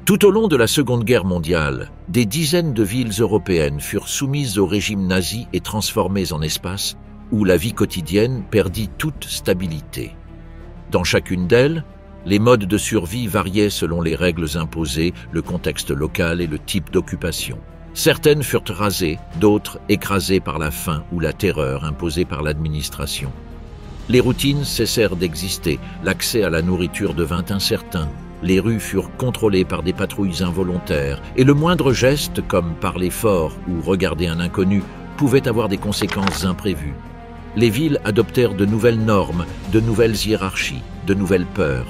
Tout au long de la Seconde Guerre mondiale, des dizaines de villes européennes furent soumises au régime nazi et transformées en espaces où la vie quotidienne perdit toute stabilité. Dans chacune d'elles, les modes de survie variaient selon les règles imposées, le contexte local et le type d'occupation. Certaines furent rasées, d'autres écrasées par la faim ou la terreur imposée par l'administration. Les routines cessèrent d'exister, l'accès à la nourriture devint incertain, les rues furent contrôlées par des patrouilles involontaires et le moindre geste, comme parler fort ou regarder un inconnu, pouvait avoir des conséquences imprévues. Les villes adoptèrent de nouvelles normes, de nouvelles hiérarchies, de nouvelles peurs.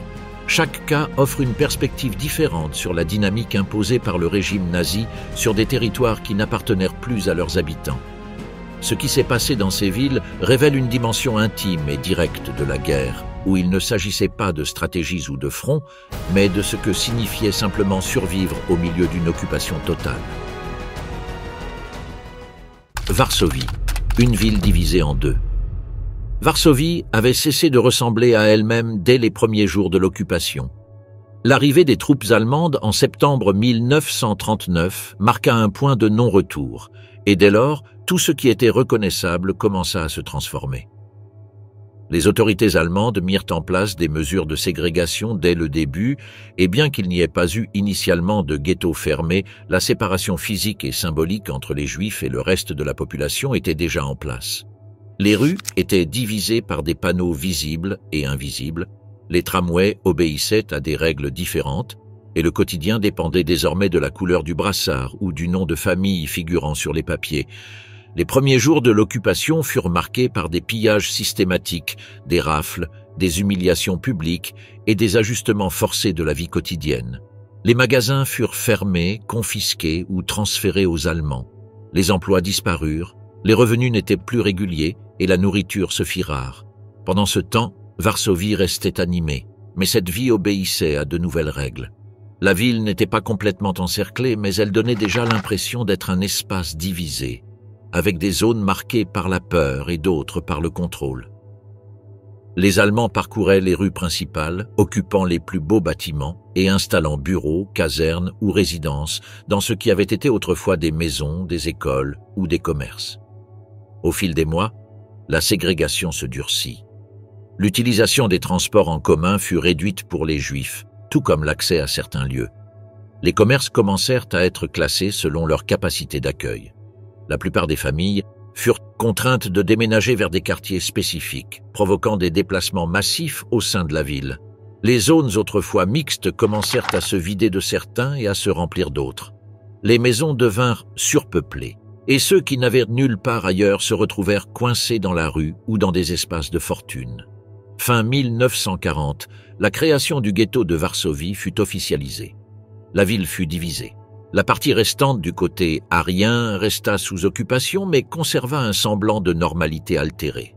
Chaque cas offre une perspective différente sur la dynamique imposée par le régime nazi sur des territoires qui n'appartenaient plus à leurs habitants. Ce qui s'est passé dans ces villes révèle une dimension intime et directe de la guerre, où il ne s'agissait pas de stratégies ou de fronts, mais de ce que signifiait simplement survivre au milieu d'une occupation totale. Varsovie, une ville divisée en deux. Varsovie avait cessé de ressembler à elle-même dès les premiers jours de l'occupation. L'arrivée des troupes allemandes en septembre 1939 marqua un point de non-retour, et dès lors, tout ce qui était reconnaissable commença à se transformer. Les autorités allemandes mirent en place des mesures de ségrégation dès le début, et bien qu'il n'y ait pas eu initialement de ghetto fermé, la séparation physique et symbolique entre les Juifs et le reste de la population était déjà en place. Les rues étaient divisées par des panneaux visibles et invisibles, les tramways obéissaient à des règles différentes, et le quotidien dépendait désormais de la couleur du brassard ou du nom de famille figurant sur les papiers. Les premiers jours de l'occupation furent marqués par des pillages systématiques, des rafles, des humiliations publiques et des ajustements forcés de la vie quotidienne. Les magasins furent fermés, confisqués ou transférés aux Allemands. Les emplois disparurent, les revenus n'étaient plus réguliers et la nourriture se fit rare. Pendant ce temps, Varsovie restait animée, mais cette vie obéissait à de nouvelles règles. La ville n'était pas complètement encerclée, mais elle donnait déjà l'impression d'être un espace divisé, avec des zones marquées par la peur et d'autres par le contrôle. Les Allemands parcouraient les rues principales, occupant les plus beaux bâtiments et installant bureaux, casernes ou résidences dans ce qui avait été autrefois des maisons, des écoles ou des commerces. Au fil des mois, la ségrégation se durcit. L'utilisation des transports en commun fut réduite pour les Juifs, tout comme l'accès à certains lieux. Les commerces commencèrent à être classés selon leur capacité d'accueil. La plupart des familles furent contraintes de déménager vers des quartiers spécifiques, provoquant des déplacements massifs au sein de la ville. Les zones autrefois mixtes commencèrent à se vider de certains et à se remplir d'autres. Les maisons devinrent surpeuplées, et ceux qui n'avaient nulle part ailleurs se retrouvèrent coincés dans la rue ou dans des espaces de fortune. Fin 1940, la création du ghetto de Varsovie fut officialisée. La ville fut divisée. La partie restante du côté arien resta sous occupation mais conserva un semblant de normalité altérée.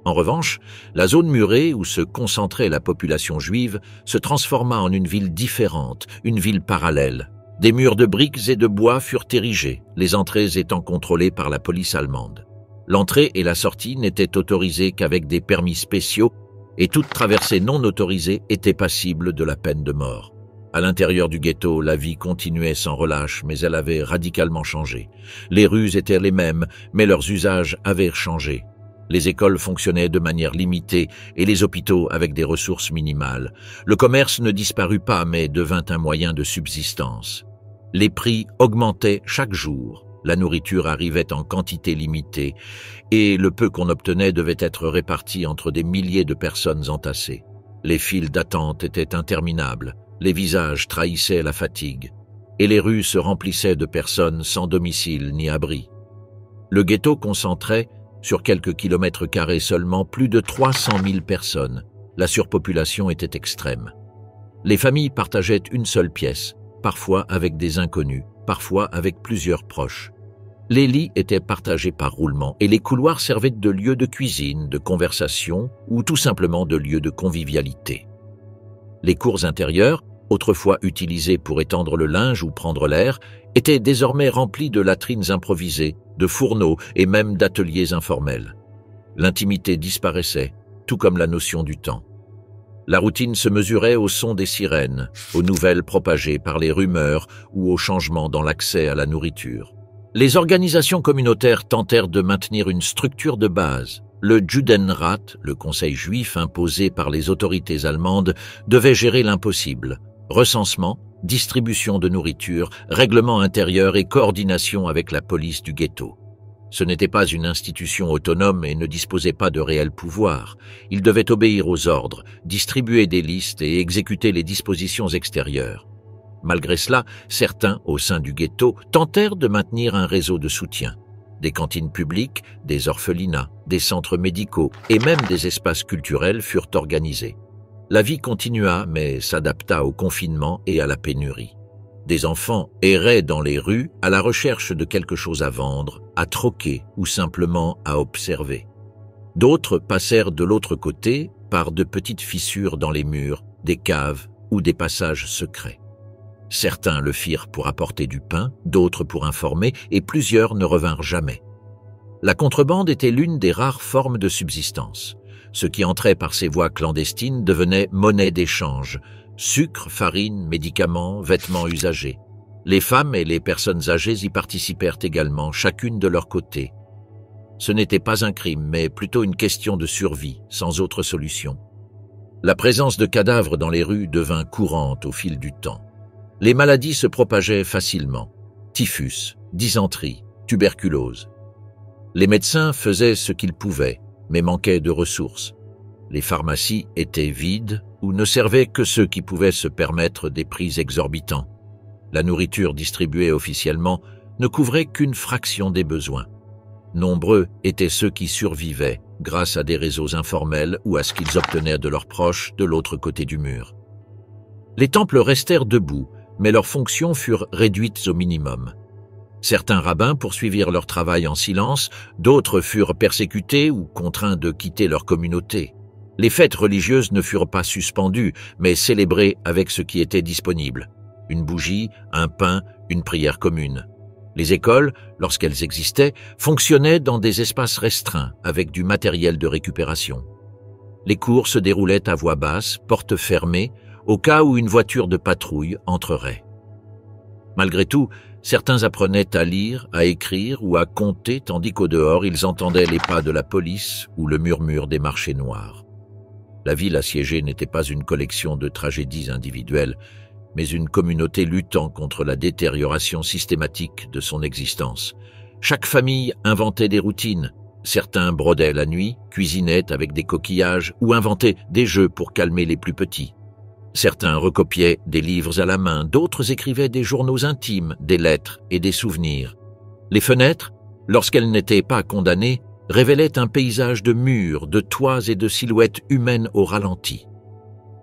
En revanche, la zone murée où se concentrait la population juive se transforma en une ville différente, une ville parallèle. Des murs de briques et de bois furent érigés, les entrées étant contrôlées par la police allemande. L'entrée et la sortie n'étaient autorisées qu'avec des permis spéciaux et toute traversée non autorisée était passible de la peine de mort. À l'intérieur du ghetto, la vie continuait sans relâche, mais elle avait radicalement changé. Les rues étaient les mêmes, mais leurs usages avaient changé. Les écoles fonctionnaient de manière limitée et les hôpitaux avec des ressources minimales. Le commerce ne disparut pas, mais devint un moyen de subsistance. Les prix augmentaient chaque jour. La nourriture arrivait en quantité limitée et le peu qu'on obtenait devait être réparti entre des milliers de personnes entassées. Les files d'attente étaient interminables. Les visages trahissaient la fatigue, et les rues se remplissaient de personnes sans domicile ni abri. Le ghetto concentrait, sur quelques kilomètres carrés seulement, plus de 300 000 personnes. La surpopulation était extrême. Les familles partageaient une seule pièce, parfois avec des inconnus, parfois avec plusieurs proches. Les lits étaient partagés par roulement, et les couloirs servaient de lieu de cuisine, de conversation ou tout simplement de lieu de convivialité. Les cours intérieures, autrefois utilisées pour étendre le linge ou prendre l'air, étaient désormais remplies de latrines improvisées, de fourneaux et même d'ateliers informels. L'intimité disparaissait, tout comme la notion du temps. La routine se mesurait au son des sirènes, aux nouvelles propagées par les rumeurs ou aux changements dans l'accès à la nourriture. Les organisations communautaires tentèrent de maintenir une structure de base. Le Judenrat, le conseil juif imposé par les autorités allemandes, devait gérer l'impossible: recensement, distribution de nourriture, règlement intérieur et coordination avec la police du ghetto. Ce n'était pas une institution autonome et ne disposait pas de réel pouvoir. Il devait obéir aux ordres, distribuer des listes et exécuter les dispositions extérieures. Malgré cela, certains, au sein du ghetto, tentèrent de maintenir un réseau de soutien. Des cantines publiques, des orphelinats, des centres médicaux et même des espaces culturels furent organisés. La vie continua, mais s'adapta au confinement et à la pénurie. Des enfants erraient dans les rues à la recherche de quelque chose à vendre, à troquer ou simplement à observer. D'autres passèrent de l'autre côté par de petites fissures dans les murs, des caves ou des passages secrets. Certains le firent pour apporter du pain, d'autres pour informer, et plusieurs ne revinrent jamais. La contrebande était l'une des rares formes de subsistance. Ce qui entrait par ces voies clandestines devenait monnaie d'échange: sucre, farine, médicaments, vêtements usagés. Les femmes et les personnes âgées y participèrent également, chacune de leur côté. Ce n'était pas un crime, mais plutôt une question de survie, sans autre solution. La présence de cadavres dans les rues devint courante au fil du temps. Les maladies se propageaient facilement: typhus, dysenterie, tuberculose. Les médecins faisaient ce qu'ils pouvaient, mais manquaient de ressources. Les pharmacies étaient vides ou ne servaient que ceux qui pouvaient se permettre des prix exorbitants. La nourriture distribuée officiellement ne couvrait qu'une fraction des besoins. Nombreux étaient ceux qui survivaient grâce à des réseaux informels ou à ce qu'ils obtenaient de leurs proches de l'autre côté du mur. Les temples restèrent debout, mais leurs fonctions furent réduites au minimum. Certains rabbins poursuivirent leur travail en silence, d'autres furent persécutés ou contraints de quitter leur communauté. Les fêtes religieuses ne furent pas suspendues, mais célébrées avec ce qui était disponible: une bougie, un pain, une prière commune. Les écoles, lorsqu'elles existaient, fonctionnaient dans des espaces restreints avec du matériel de récupération. Les cours se déroulaient à voix basse, portes fermées, au cas où une voiture de patrouille entrerait. Malgré tout, certains apprenaient à lire, à écrire ou à compter, tandis qu'au dehors, ils entendaient les pas de la police ou le murmure des marchés noirs. La ville assiégée n'était pas une collection de tragédies individuelles, mais une communauté luttant contre la détérioration systématique de son existence. Chaque famille inventait des routines. Certains brodaient la nuit, cuisinaient avec des coquillages ou inventaient des jeux pour calmer les plus petits. Certains recopiaient des livres à la main, d'autres écrivaient des journaux intimes, des lettres et des souvenirs. Les fenêtres, lorsqu'elles n'étaient pas condamnées, révélaient un paysage de murs, de toits et de silhouettes humaines au ralenti.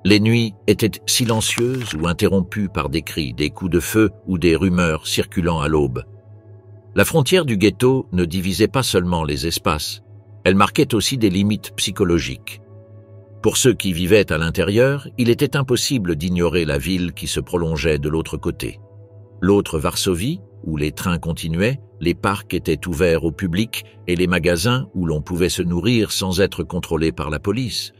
Les nuits étaient silencieuses ou interrompues par des cris, des coups de feu ou des rumeurs circulant à l'aube. La frontière du ghetto ne divisait pas seulement les espaces, elle marquait aussi des limites psychologiques. Pour ceux qui vivaient à l'intérieur, il était impossible d'ignorer la ville qui se prolongeait de l'autre côté. L'autre Varsovie, où les trains continuaient, les parcs étaient ouverts au public et les magasins où l'on pouvait se nourrir sans être contrôlé par la police.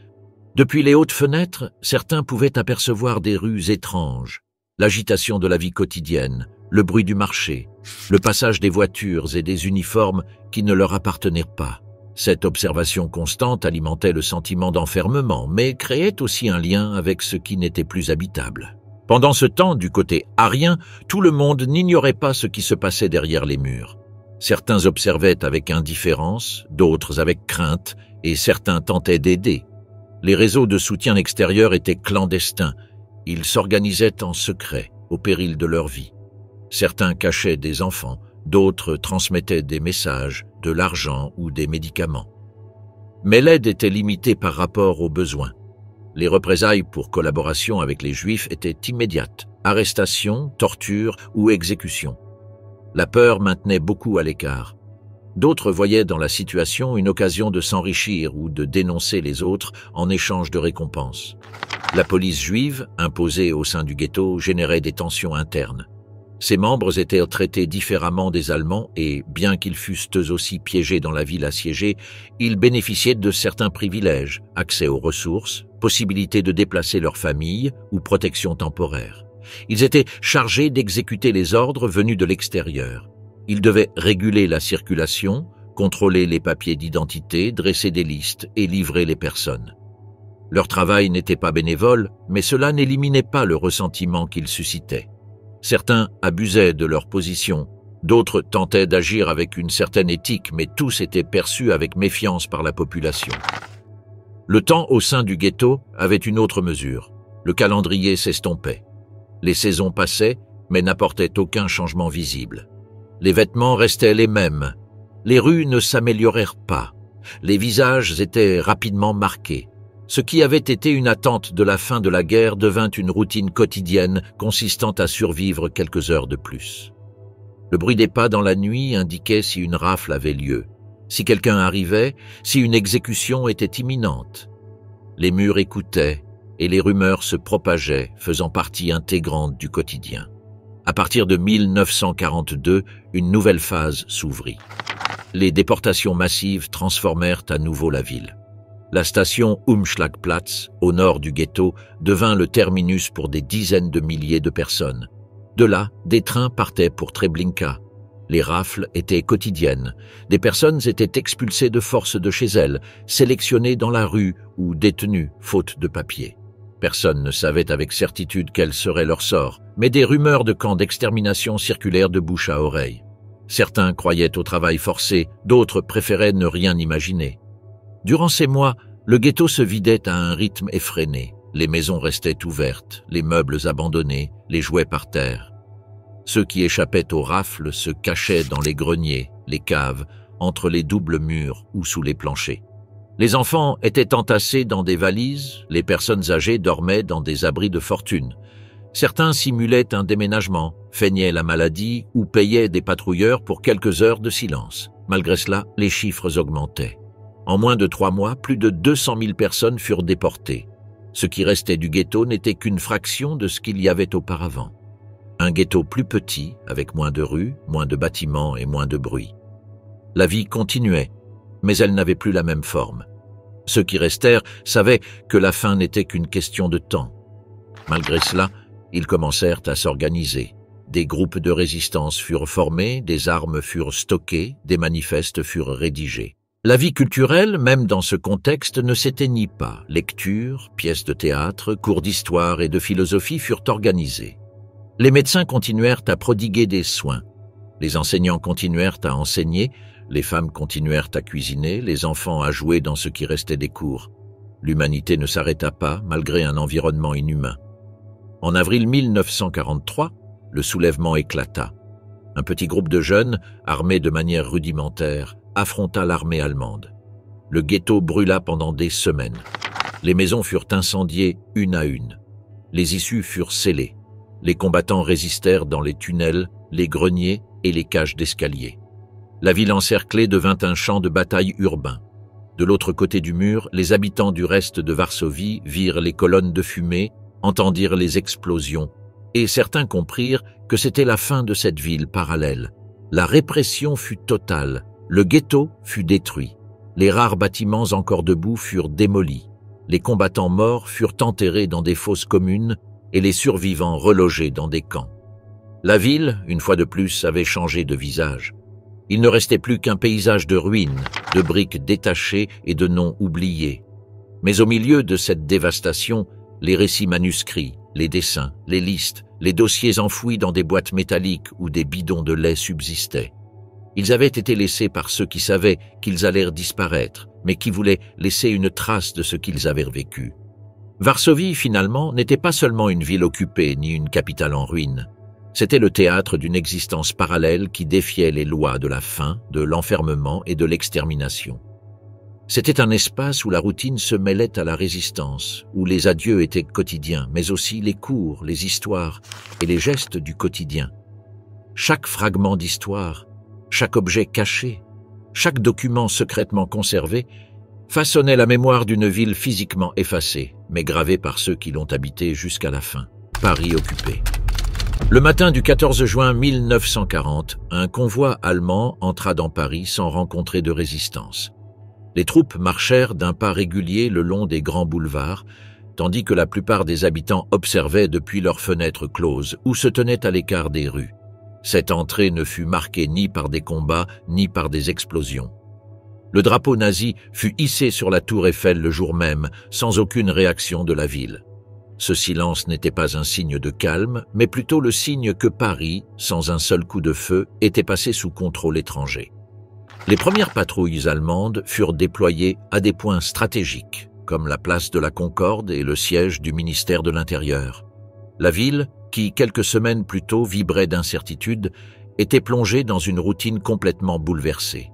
Depuis les hautes fenêtres, certains pouvaient apercevoir des rues étranges, l'agitation de la vie quotidienne, le bruit du marché, le passage des voitures et des uniformes qui ne leur appartenaient pas. Cette observation constante alimentait le sentiment d'enfermement, mais créait aussi un lien avec ce qui n'était plus habitable. Pendant ce temps, du côté arien, tout le monde n'ignorait pas ce qui se passait derrière les murs. Certains observaient avec indifférence, d'autres avec crainte, et certains tentaient d'aider. Les réseaux de soutien extérieur étaient clandestins. Ils s'organisaient en secret, au péril de leur vie. Certains cachaient des enfants, d'autres transmettaient des messages, de l'argent ou des médicaments. Mais l'aide était limitée par rapport aux besoins. Les représailles pour collaboration avec les Juifs étaient immédiates: arrestation, torture ou exécution. La peur maintenait beaucoup à l'écart. D'autres voyaient dans la situation une occasion de s'enrichir ou de dénoncer les autres en échange de récompenses. La police juive, imposée au sein du ghetto, générait des tensions internes. Ses membres étaient traités différemment des Allemands et, bien qu'ils fussent eux aussi piégés dans la ville assiégée, ils bénéficiaient de certains privilèges: accès aux ressources, possibilité de déplacer leur famille ou protection temporaire. Ils étaient chargés d'exécuter les ordres venus de l'extérieur. Ils devaient réguler la circulation, contrôler les papiers d'identité, dresser des listes et livrer les personnes. Leur travail n'était pas bénévole, mais cela n'éliminait pas le ressentiment qu'ils suscitaient. Certains abusaient de leur position, d'autres tentaient d'agir avec une certaine éthique, mais tous étaient perçus avec méfiance par la population. Le temps au sein du ghetto avait une autre mesure. Le calendrier s'estompait. Les saisons passaient, mais n'apportaient aucun changement visible. Les vêtements restaient les mêmes. Les rues ne s'améliorèrent pas. Les visages étaient rapidement marqués. Ce qui avait été une attente de la fin de la guerre devint une routine quotidienne consistant à survivre quelques heures de plus. Le bruit des pas dans la nuit indiquait si une rafle avait lieu, si quelqu'un arrivait, si une exécution était imminente. Les murs écoutaient et les rumeurs se propageaient, faisant partie intégrante du quotidien. À partir de 1942, une nouvelle phase s'ouvrit. Les déportations massives transformèrent à nouveau la ville. La station Umschlagplatz, au nord du ghetto, devint le terminus pour des dizaines de milliers de personnes. De là, des trains partaient pour Treblinka. Les rafles étaient quotidiennes. Des personnes étaient expulsées de force de chez elles, sélectionnées dans la rue ou détenues, faute de papier. Personne ne savait avec certitude quel serait leur sort, mais des rumeurs de camps d'extermination circulèrent de bouche à oreille. Certains croyaient au travail forcé, d'autres préféraient ne rien imaginer. Durant ces mois, le ghetto se vidait à un rythme effréné. Les maisons restaient ouvertes, les meubles abandonnés, les jouets par terre. Ceux qui échappaient aux rafles se cachaient dans les greniers, les caves, entre les doubles murs ou sous les planchers. Les enfants étaient entassés dans des valises, les personnes âgées dormaient dans des abris de fortune. Certains simulaient un déménagement, feignaient la maladie ou payaient des patrouilleurs pour quelques heures de silence. Malgré cela, les chiffres augmentaient. En moins de 3 mois, plus de 200 000 personnes furent déportées. Ce qui restait du ghetto n'était qu'une fraction de ce qu'il y avait auparavant. Un ghetto plus petit, avec moins de rues, moins de bâtiments et moins de bruit. La vie continuait, mais elle n'avait plus la même forme. Ceux qui restèrent savaient que la fin n'était qu'une question de temps. Malgré cela, ils commencèrent à s'organiser. Des groupes de résistance furent formés, des armes furent stockées, des manifestes furent rédigés. La vie culturelle, même dans ce contexte, ne s'éteignit pas. Lectures, pièces de théâtre, cours d'histoire et de philosophie furent organisés. Les médecins continuèrent à prodiguer des soins. Les enseignants continuèrent à enseigner, les femmes continuèrent à cuisiner, les enfants à jouer dans ce qui restait des cours. L'humanité ne s'arrêta pas, malgré un environnement inhumain. En avril 1943, le soulèvement éclata. Un petit groupe de jeunes, armés de manière rudimentaire, affronta l'armée allemande. Le ghetto brûla pendant des semaines. Les maisons furent incendiées une à une. Les issues furent scellées. Les combattants résistèrent dans les tunnels, les greniers et les cages d'escalier. La ville encerclée devint un champ de bataille urbain. De l'autre côté du mur, les habitants du reste de Varsovie virent les colonnes de fumée, entendirent les explosions, et certains comprirent que c'était la fin de cette ville parallèle. La répression fut totale. Le ghetto fut détruit. Les rares bâtiments encore debout furent démolis. Les combattants morts furent enterrés dans des fosses communes et les survivants relogés dans des camps. La ville, une fois de plus, avait changé de visage. Il ne restait plus qu'un paysage de ruines, de briques détachées et de noms oubliés. Mais au milieu de cette dévastation, les récits manuscrits, les dessins, les listes, les dossiers enfouis dans des boîtes métalliques ou des bidons de lait subsistaient. Ils avaient été laissés par ceux qui savaient qu'ils allèrent disparaître, mais qui voulaient laisser une trace de ce qu'ils avaient vécu. Varsovie, finalement, n'était pas seulement une ville occupée ni une capitale en ruine. C'était le théâtre d'une existence parallèle qui défiait les lois de la faim, de l'enfermement et de l'extermination. C'était un espace où la routine se mêlait à la résistance, où les adieux étaient quotidiens, mais aussi les cours, les histoires et les gestes du quotidien. Chaque fragment d'histoire, chaque objet caché, chaque document secrètement conservé façonnait la mémoire d'une ville physiquement effacée, mais gravée par ceux qui l'ont habitée jusqu'à la fin. Paris occupé. Le matin du 14 juin 1940, un convoi allemand entra dans Paris sans rencontrer de résistance. Les troupes marchèrent d'un pas régulier le long des grands boulevards, tandis que la plupart des habitants observaient depuis leurs fenêtres closes ou se tenaient à l'écart des rues. Cette entrée ne fut marquée ni par des combats ni par des explosions. Le drapeau nazi fut hissé sur la tour Eiffel le jour même, sans aucune réaction de la ville. Ce silence n'était pas un signe de calme, mais plutôt le signe que Paris, sans un seul coup de feu, était passé sous contrôle étranger. Les premières patrouilles allemandes furent déployées à des points stratégiques, comme la place de la Concorde et le siège du ministère de l'Intérieur. La ville, qui quelques semaines plus tôt vibrait d'incertitude, était plongée dans une routine complètement bouleversée.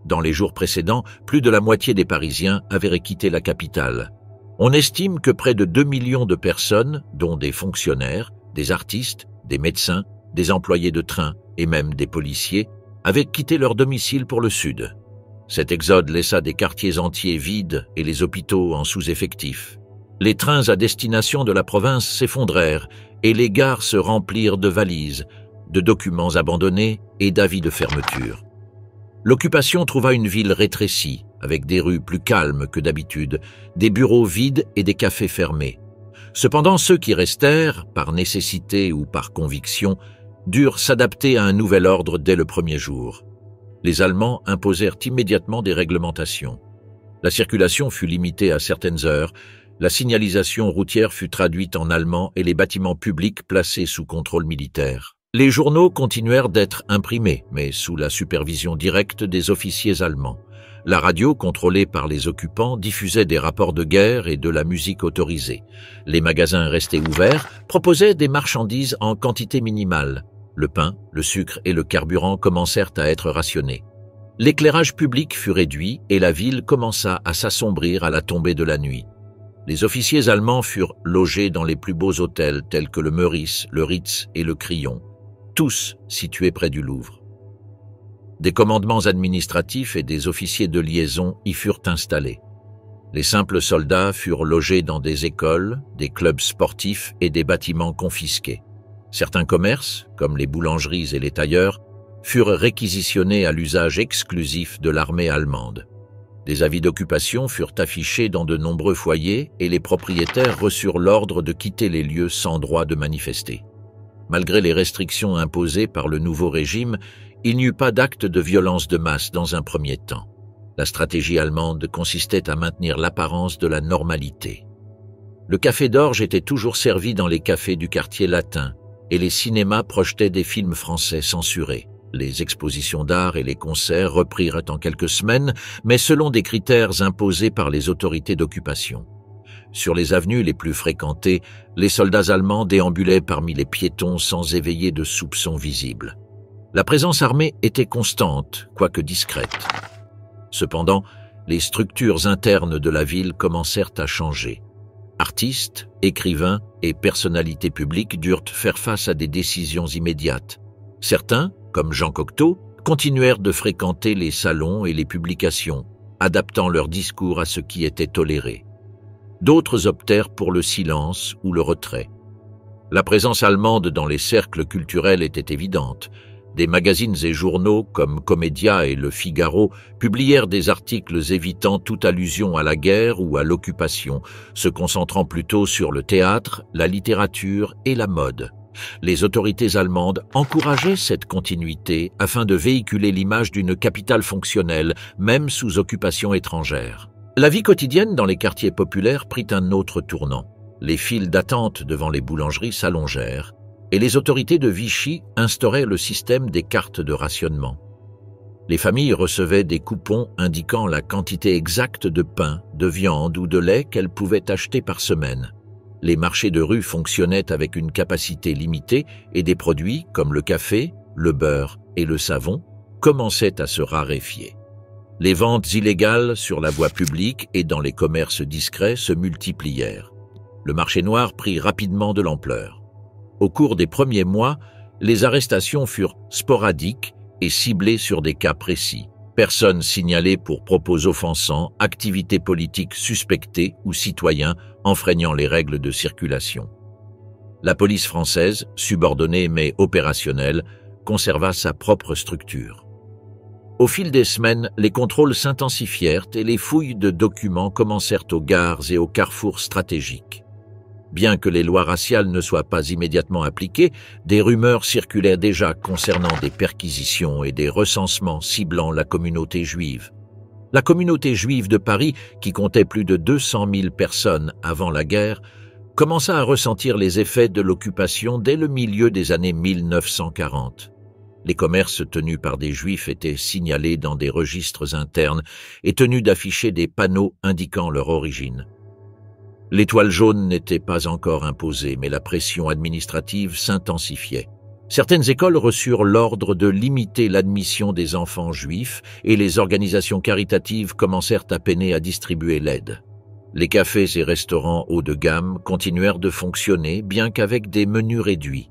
Dans les jours précédents, plus de la moitié des Parisiens avaient quitté la capitale. On estime que près de 2 millions de personnes, dont des fonctionnaires, des artistes, des médecins, des employés de train et même des policiers, avaient quitté leur domicile pour le sud. Cet exode laissa des quartiers entiers vides et les hôpitaux en sous-effectif. Les trains à destination de la province s'effondrèrent et les gares se remplirent de valises, de documents abandonnés et d'avis de fermeture. L'occupation trouva une ville rétrécie, avec des rues plus calmes que d'habitude, des bureaux vides et des cafés fermés. Cependant, ceux qui restèrent, par nécessité ou par conviction, durent s'adapter à un nouvel ordre dès le premier jour. Les Allemands imposèrent immédiatement des réglementations. La circulation fut limitée à certaines heures, la signalisation routière fut traduite en allemand et les bâtiments publics placés sous contrôle militaire. Les journaux continuèrent d'être imprimés, mais sous la supervision directe des officiers allemands. La radio, contrôlée par les occupants, diffusait des rapports de guerre et de la musique autorisée. Les magasins restés ouverts proposaient des marchandises en quantité minimale. Le pain, le sucre et le carburant commencèrent à être rationnés. L'éclairage public fut réduit et la ville commença à s'assombrir à la tombée de la nuit. Les officiers allemands furent logés dans les plus beaux hôtels tels que le Meurice, le Ritz et le Crillon, tous situés près du Louvre. Des commandements administratifs et des officiers de liaison y furent installés. Les simples soldats furent logés dans des écoles, des clubs sportifs et des bâtiments confisqués. Certains commerces, comme les boulangeries et les tailleurs, furent réquisitionnés à l'usage exclusif de l'armée allemande. Des avis d'occupation furent affichés dans de nombreux foyers et les propriétaires reçurent l'ordre de quitter les lieux sans droit de manifester. Malgré les restrictions imposées par le nouveau régime, il n'y eut pas d'acte de violence de masse dans un premier temps. La stratégie allemande consistait à maintenir l'apparence de la normalité. Le café d'orge était toujours servi dans les cafés du quartier latin et les cinémas projetaient des films français censurés. Les expositions d'art et les concerts reprirent en quelques semaines, mais selon des critères imposés par les autorités d'occupation. Sur les avenues les plus fréquentées, les soldats allemands déambulaient parmi les piétons sans éveiller de soupçons visibles. La présence armée était constante, quoique discrète. Cependant, les structures internes de la ville commencèrent à changer. Artistes, écrivains et personnalités publiques durent faire face à des décisions immédiates. Certains, comme Jean Cocteau, continuèrent de fréquenter les salons et les publications, adaptant leur discours à ce qui était toléré. D'autres optèrent pour le silence ou le retrait. La présence allemande dans les cercles culturels était évidente. Des magazines et journaux comme Comédia et Le Figaro publièrent des articles évitant toute allusion à la guerre ou à l'occupation, se concentrant plutôt sur le théâtre, la littérature et la mode. Les autorités allemandes encourageaient cette continuité afin de véhiculer l'image d'une capitale fonctionnelle, même sous occupation étrangère. La vie quotidienne dans les quartiers populaires prit un autre tournant. Les files d'attente devant les boulangeries s'allongèrent et les autorités de Vichy instauraient le système des cartes de rationnement. Les familles recevaient des coupons indiquant la quantité exacte de pain, de viande ou de lait qu'elles pouvaient acheter par semaine. Les marchés de rue fonctionnaient avec une capacité limitée et des produits comme le café, le beurre et le savon commençaient à se raréfier. Les ventes illégales sur la voie publique et dans les commerces discrets se multiplièrent. Le marché noir prit rapidement de l'ampleur. Au cours des premiers mois, les arrestations furent sporadiques et ciblées sur des cas précis. Personnes signalées pour propos offensants, activités politiques suspectées ou citoyens enfreignant les règles de circulation. La police française, subordonnée mais opérationnelle, conserva sa propre structure. Au fil des semaines, les contrôles s'intensifièrent et les fouilles de documents commencèrent aux gares et aux carrefours stratégiques. Bien que les lois raciales ne soient pas immédiatement appliquées, des rumeurs circulaient déjà concernant des perquisitions et des recensements ciblant la communauté juive. La communauté juive de Paris, qui comptait plus de 200 000 personnes avant la guerre, commença à ressentir les effets de l'occupation dès le milieu des années 1940. Les commerces tenus par des juifs étaient signalés dans des registres internes et tenus d'afficher des panneaux indiquant leur origine. L'étoile jaune n'était pas encore imposée, mais la pression administrative s'intensifiait. Certaines écoles reçurent l'ordre de limiter l'admission des enfants juifs et les organisations caritatives commencèrent à peiner à distribuer l'aide. Les cafés et restaurants haut de gamme continuèrent de fonctionner, bien qu'avec des menus réduits.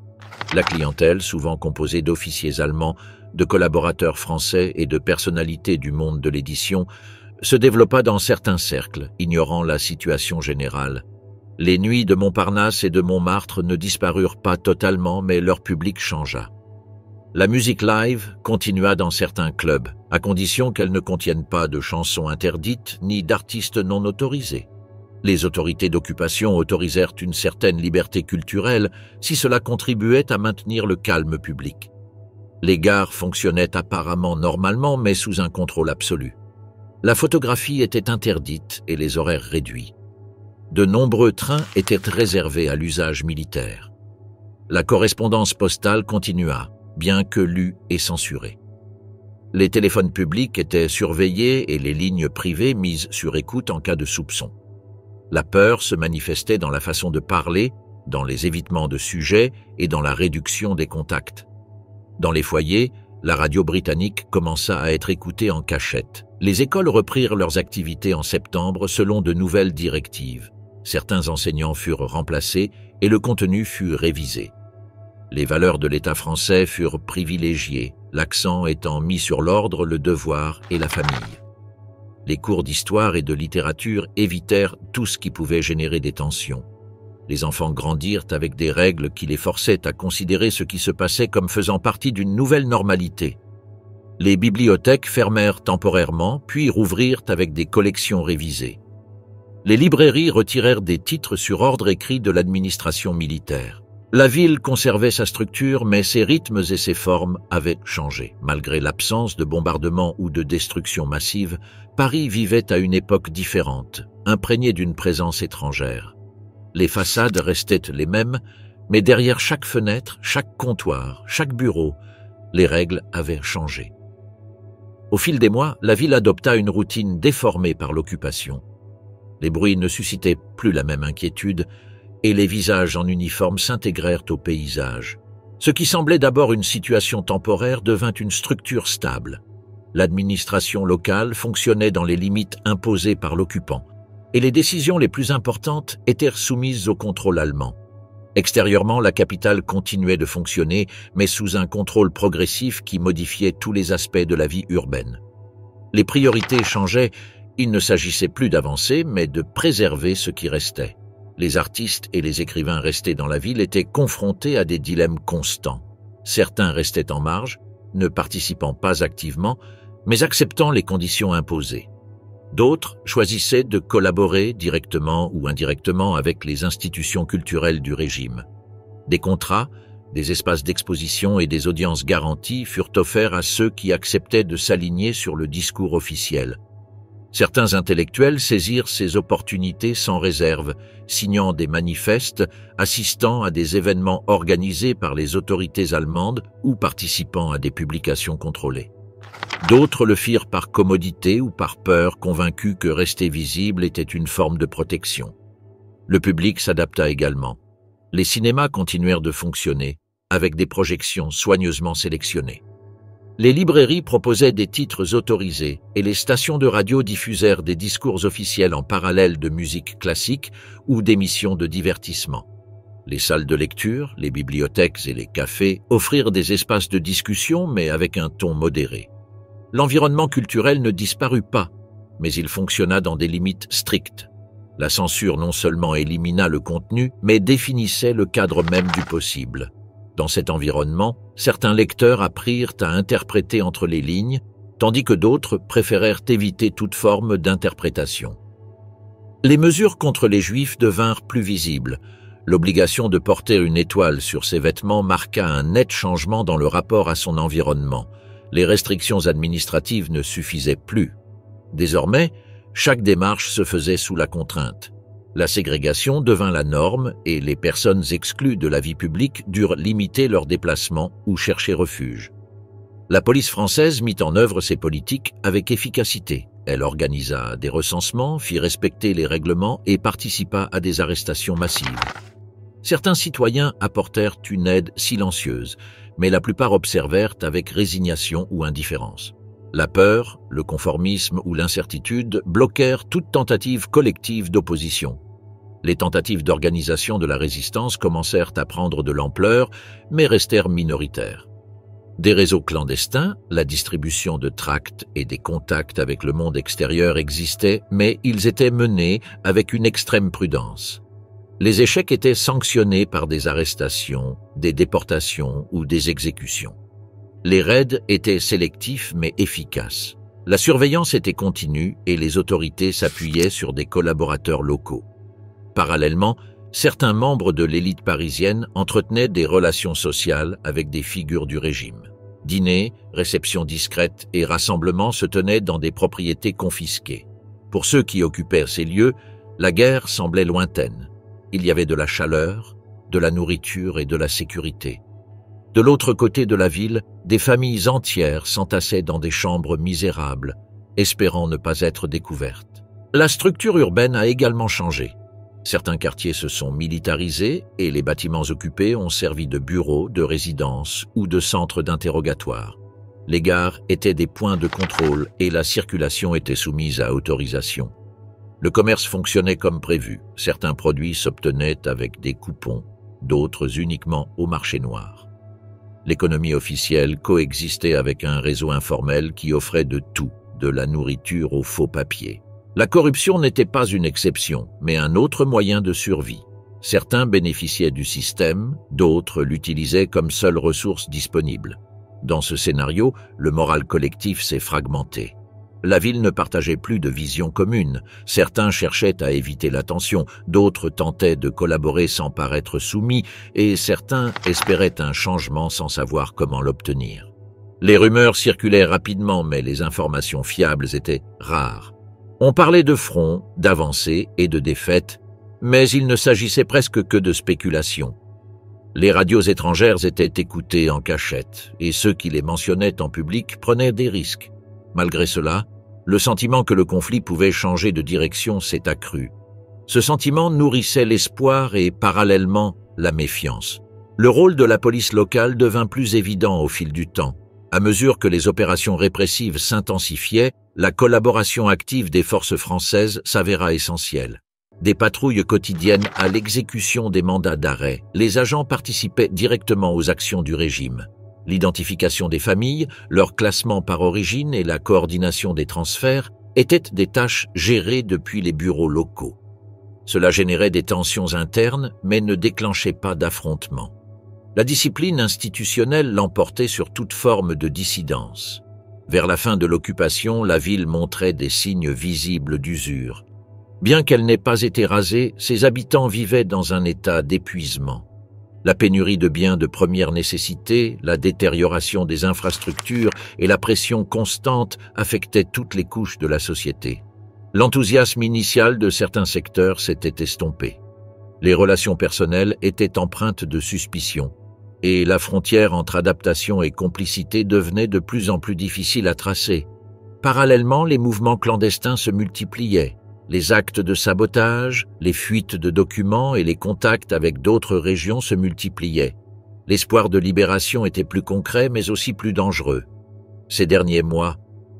La clientèle, souvent composée d'officiers allemands, de collaborateurs français et de personnalités du monde de l'édition, se développa dans certains cercles, ignorant la situation générale. Les nuits de Montparnasse et de Montmartre ne disparurent pas totalement, mais leur public changea. La musique live continua dans certains clubs, à condition qu'elle ne contienne pas de chansons interdites ni d'artistes non autorisés. Les autorités d'occupation autorisèrent une certaine liberté culturelle si cela contribuait à maintenir le calme public. Les gares fonctionnaient apparemment normalement, mais sous un contrôle absolu. La photographie était interdite et les horaires réduits. De nombreux trains étaient réservés à l'usage militaire. La correspondance postale continua, bien que lue et censurée. Les téléphones publics étaient surveillés et les lignes privées mises sur écoute en cas de soupçon. La peur se manifestait dans la façon de parler, dans les évitements de sujets et dans la réduction des contacts. Dans les foyers, la radio britannique commença à être écoutée en cachette. Les écoles reprirent leurs activités en septembre selon de nouvelles directives. Certains enseignants furent remplacés et le contenu fut révisé. Les valeurs de l'État français furent privilégiées, l'accent étant mis sur l'ordre, le devoir et la famille. Les cours d'histoire et de littérature évitèrent tout ce qui pouvait générer des tensions. Les enfants grandirent avec des règles qui les forçaient à considérer ce qui se passait comme faisant partie d'une nouvelle normalité. Les bibliothèques fermèrent temporairement, puis rouvrirent avec des collections révisées. Les librairies retirèrent des titres sur ordre écrit de l'administration militaire. La ville conservait sa structure, mais ses rythmes et ses formes avaient changé. Malgré l'absence de bombardements ou de destruction massive, Paris vivait à une époque différente, imprégnée d'une présence étrangère. Les façades restaient les mêmes, mais derrière chaque fenêtre, chaque comptoir, chaque bureau, les règles avaient changé. Au fil des mois, la ville adopta une routine déformée par l'occupation. Les bruits ne suscitaient plus la même inquiétude et les visages en uniforme s'intégrèrent au paysage. Ce qui semblait d'abord une situation temporaire devint une structure stable. L'administration locale fonctionnait dans les limites imposées par l'occupant et les décisions les plus importantes étaient soumises au contrôle allemand. Extérieurement, la capitale continuait de fonctionner, mais sous un contrôle progressif qui modifiait tous les aspects de la vie urbaine. Les priorités changeaient, il ne s'agissait plus d'avancer, mais de préserver ce qui restait. Les artistes et les écrivains restés dans la ville étaient confrontés à des dilemmes constants. Certains restaient en marge, ne participant pas activement, mais acceptant les conditions imposées. D'autres choisissaient de collaborer directement ou indirectement avec les institutions culturelles du régime. Des contrats, des espaces d'exposition et des audiences garanties furent offerts à ceux qui acceptaient de s'aligner sur le discours officiel. Certains intellectuels saisirent ces opportunités sans réserve, signant des manifestes, assistant à des événements organisés par les autorités allemandes ou participant à des publications contrôlées. D'autres le firent par commodité ou par peur, convaincus que rester visible était une forme de protection. Le public s'adapta également. Les cinémas continuèrent de fonctionner, avec des projections soigneusement sélectionnées. Les librairies proposaient des titres autorisés et les stations de radio diffusèrent des discours officiels en parallèle de musique classique ou d'émissions de divertissement. Les salles de lecture, les bibliothèques et les cafés offrirent des espaces de discussion mais avec un ton modéré. L'environnement culturel ne disparut pas, mais il fonctionna dans des limites strictes. La censure non seulement élimina le contenu, mais définissait le cadre même du possible. Dans cet environnement, certains lecteurs apprirent à interpréter entre les lignes, tandis que d'autres préférèrent éviter toute forme d'interprétation. Les mesures contre les Juifs devinrent plus visibles. L'obligation de porter une étoile sur ses vêtements marqua un net changement dans le rapport à son environnement. Les restrictions administratives ne suffisaient plus. Désormais, chaque démarche se faisait sous la contrainte. La ségrégation devint la norme et les personnes exclues de la vie publique durent limiter leurs déplacements ou chercher refuge. La police française mit en œuvre ces politiques avec efficacité. Elle organisa des recensements, fit respecter les règlements et participa à des arrestations massives. Certains citoyens apportèrent une aide silencieuse, mais la plupart observèrent avec résignation ou indifférence. La peur, le conformisme ou l'incertitude bloquèrent toute tentative collective d'opposition. Les tentatives d'organisation de la résistance commencèrent à prendre de l'ampleur, mais restèrent minoritaires. Des réseaux clandestins, la distribution de tracts et des contacts avec le monde extérieur existaient, mais ils étaient menés avec une extrême prudence. Les échecs étaient sanctionnés par des arrestations, des déportations ou des exécutions. Les raids étaient sélectifs mais efficaces. La surveillance était continue et les autorités s'appuyaient sur des collaborateurs locaux. Parallèlement, certains membres de l'élite parisienne entretenaient des relations sociales avec des figures du régime. Dîners, réceptions discrètes et rassemblements se tenaient dans des propriétés confisquées. Pour ceux qui occupèrent ces lieux, la guerre semblait lointaine. Il y avait de la chaleur, de la nourriture et de la sécurité. De l'autre côté de la ville, des familles entières s'entassaient dans des chambres misérables, espérant ne pas être découvertes. La structure urbaine a également changé. Certains quartiers se sont militarisés et les bâtiments occupés ont servi de bureaux, de résidences ou de centres d'interrogatoire. Les gares étaient des points de contrôle et la circulation était soumise à autorisation. Le commerce fonctionnait comme prévu. Certains produits s'obtenaient avec des coupons, d'autres uniquement au marché noir. L'économie officielle coexistait avec un réseau informel qui offrait de tout, de la nourriture au faux papier. La corruption n'était pas une exception, mais un autre moyen de survie. Certains bénéficiaient du système, d'autres l'utilisaient comme seule ressource disponible. Dans ce scénario, le moral collectif s'est fragmenté. La ville ne partageait plus de vision commune. Certains cherchaient à éviter la tension, d'autres tentaient de collaborer sans paraître soumis, et certains espéraient un changement sans savoir comment l'obtenir. Les rumeurs circulaient rapidement, mais les informations fiables étaient rares. On parlait de fronts, d'avancées et de défaites, mais il ne s'agissait presque que de spéculations. Les radios étrangères étaient écoutées en cachette, et ceux qui les mentionnaient en public prenaient des risques. Malgré cela, le sentiment que le conflit pouvait changer de direction s'est accru. Ce sentiment nourrissait l'espoir et, parallèlement, la méfiance. Le rôle de la police locale devint plus évident au fil du temps. À mesure que les opérations répressives s'intensifiaient, la collaboration active des forces françaises s'avéra essentielle. Des patrouilles quotidiennes à l'exécution des mandats d'arrêt, les agents participaient directement aux actions du régime. L'identification des familles, leur classement par origine et la coordination des transferts étaient des tâches gérées depuis les bureaux locaux. Cela générait des tensions internes, mais ne déclenchait pas d'affrontements. La discipline institutionnelle l'emportait sur toute forme de dissidence. Vers la fin de l'occupation, la ville montrait des signes visibles d'usure. Bien qu'elle n'ait pas été rasée, ses habitants vivaient dans un état d'épuisement. La pénurie de biens de première nécessité, la détérioration des infrastructures et la pression constante affectaient toutes les couches de la société. L'enthousiasme initial de certains secteurs s'était estompé. Les relations personnelles étaient empreintes de suspicion, et la frontière entre adaptation et complicité devenait de plus en plus difficile à tracer. Parallèlement, les mouvements clandestins se multipliaient. Les actes de sabotage, les fuites de documents et les contacts avec d'autres régions se multipliaient. L'espoir de libération était plus concret mais aussi plus dangereux. Ces derniers mois,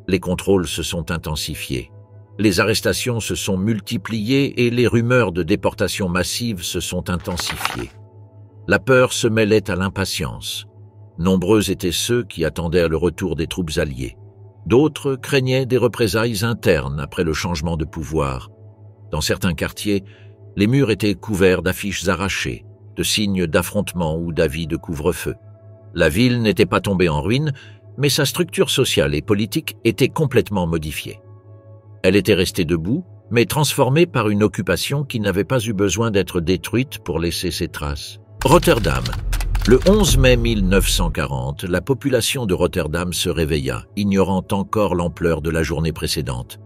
les contrôles se sont intensifiés. Les arrestations se sont multipliées et les rumeurs de déportation massive se sont intensifiées. La peur se mêlait à l'impatience. Nombreux étaient ceux qui attendaient le retour des troupes alliées. D'autres craignaient des représailles internes après le changement de pouvoir. Dans certains quartiers, les murs étaient couverts d'affiches arrachées, de signes d'affrontement ou d'avis de couvre-feu. La ville n'était pas tombée en ruine, mais sa structure sociale et politique était complètement modifiée. Elle était restée debout, mais transformée par une occupation qui n'avait pas eu besoin d'être détruite pour laisser ses traces. Rotterdam. Le 11 mai 1940, la population de Rotterdam se réveilla, ignorant encore l'ampleur de la journée précédente.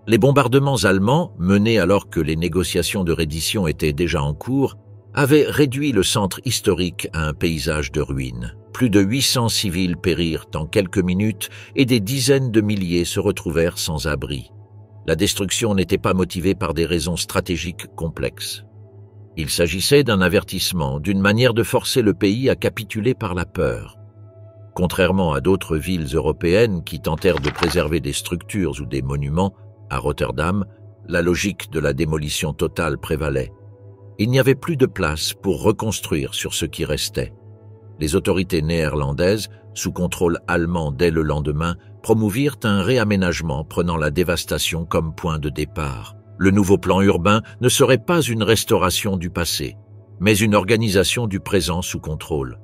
Les bombardements allemands, menés alors que les négociations de reddition étaient déjà en cours, avaient réduit le centre historique à un paysage de ruines. Plus de 800 civils périrent en quelques minutes et des dizaines de milliers se retrouvèrent sans abri. La destruction n'était pas motivée par des raisons stratégiques complexes. Il s'agissait d'un avertissement, d'une manière de forcer le pays à capituler par la peur. Contrairement à d'autres villes européennes qui tentèrent de préserver des structures ou des monuments, à Rotterdam, la logique de la démolition totale prévalait. Il n'y avait plus de place pour reconstruire sur ce qui restait. Les autorités néerlandaises, sous contrôle allemand dès le lendemain, promouvirent un réaménagement prenant la dévastation comme point de départ. Le nouveau plan urbain ne serait pas une restauration du passé, mais une organisation du présent sous contrôle.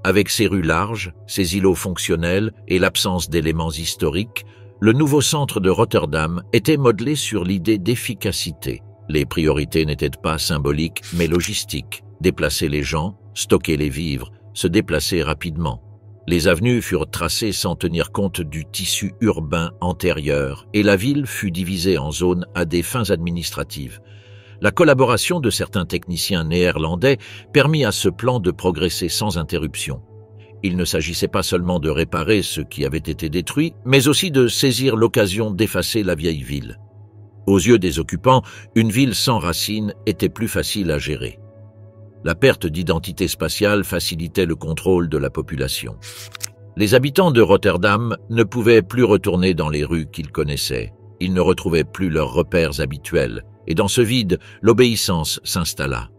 Avec ses rues larges, ses îlots fonctionnels et l'absence d'éléments historiques, le nouveau centre de Rotterdam était modelé sur l'idée d'efficacité. Les priorités n'étaient pas symboliques, mais logistiques. Déplacer les gens, stocker les vivres, se déplacer rapidement. Les avenues furent tracées sans tenir compte du tissu urbain antérieur et la ville fut divisée en zones à des fins administratives. La collaboration de certains techniciens néerlandais permit à ce plan de progresser sans interruption. Il ne s'agissait pas seulement de réparer ce qui avait été détruit, mais aussi de saisir l'occasion d'effacer la vieille ville. Aux yeux des occupants, une ville sans racines était plus facile à gérer. La perte d'identité spatiale facilitait le contrôle de la population. Les habitants de Rotterdam ne pouvaient plus retourner dans les rues qu'ils connaissaient. Ils ne retrouvaient plus leurs repères habituels, et dans ce vide, l'obéissance s'installa.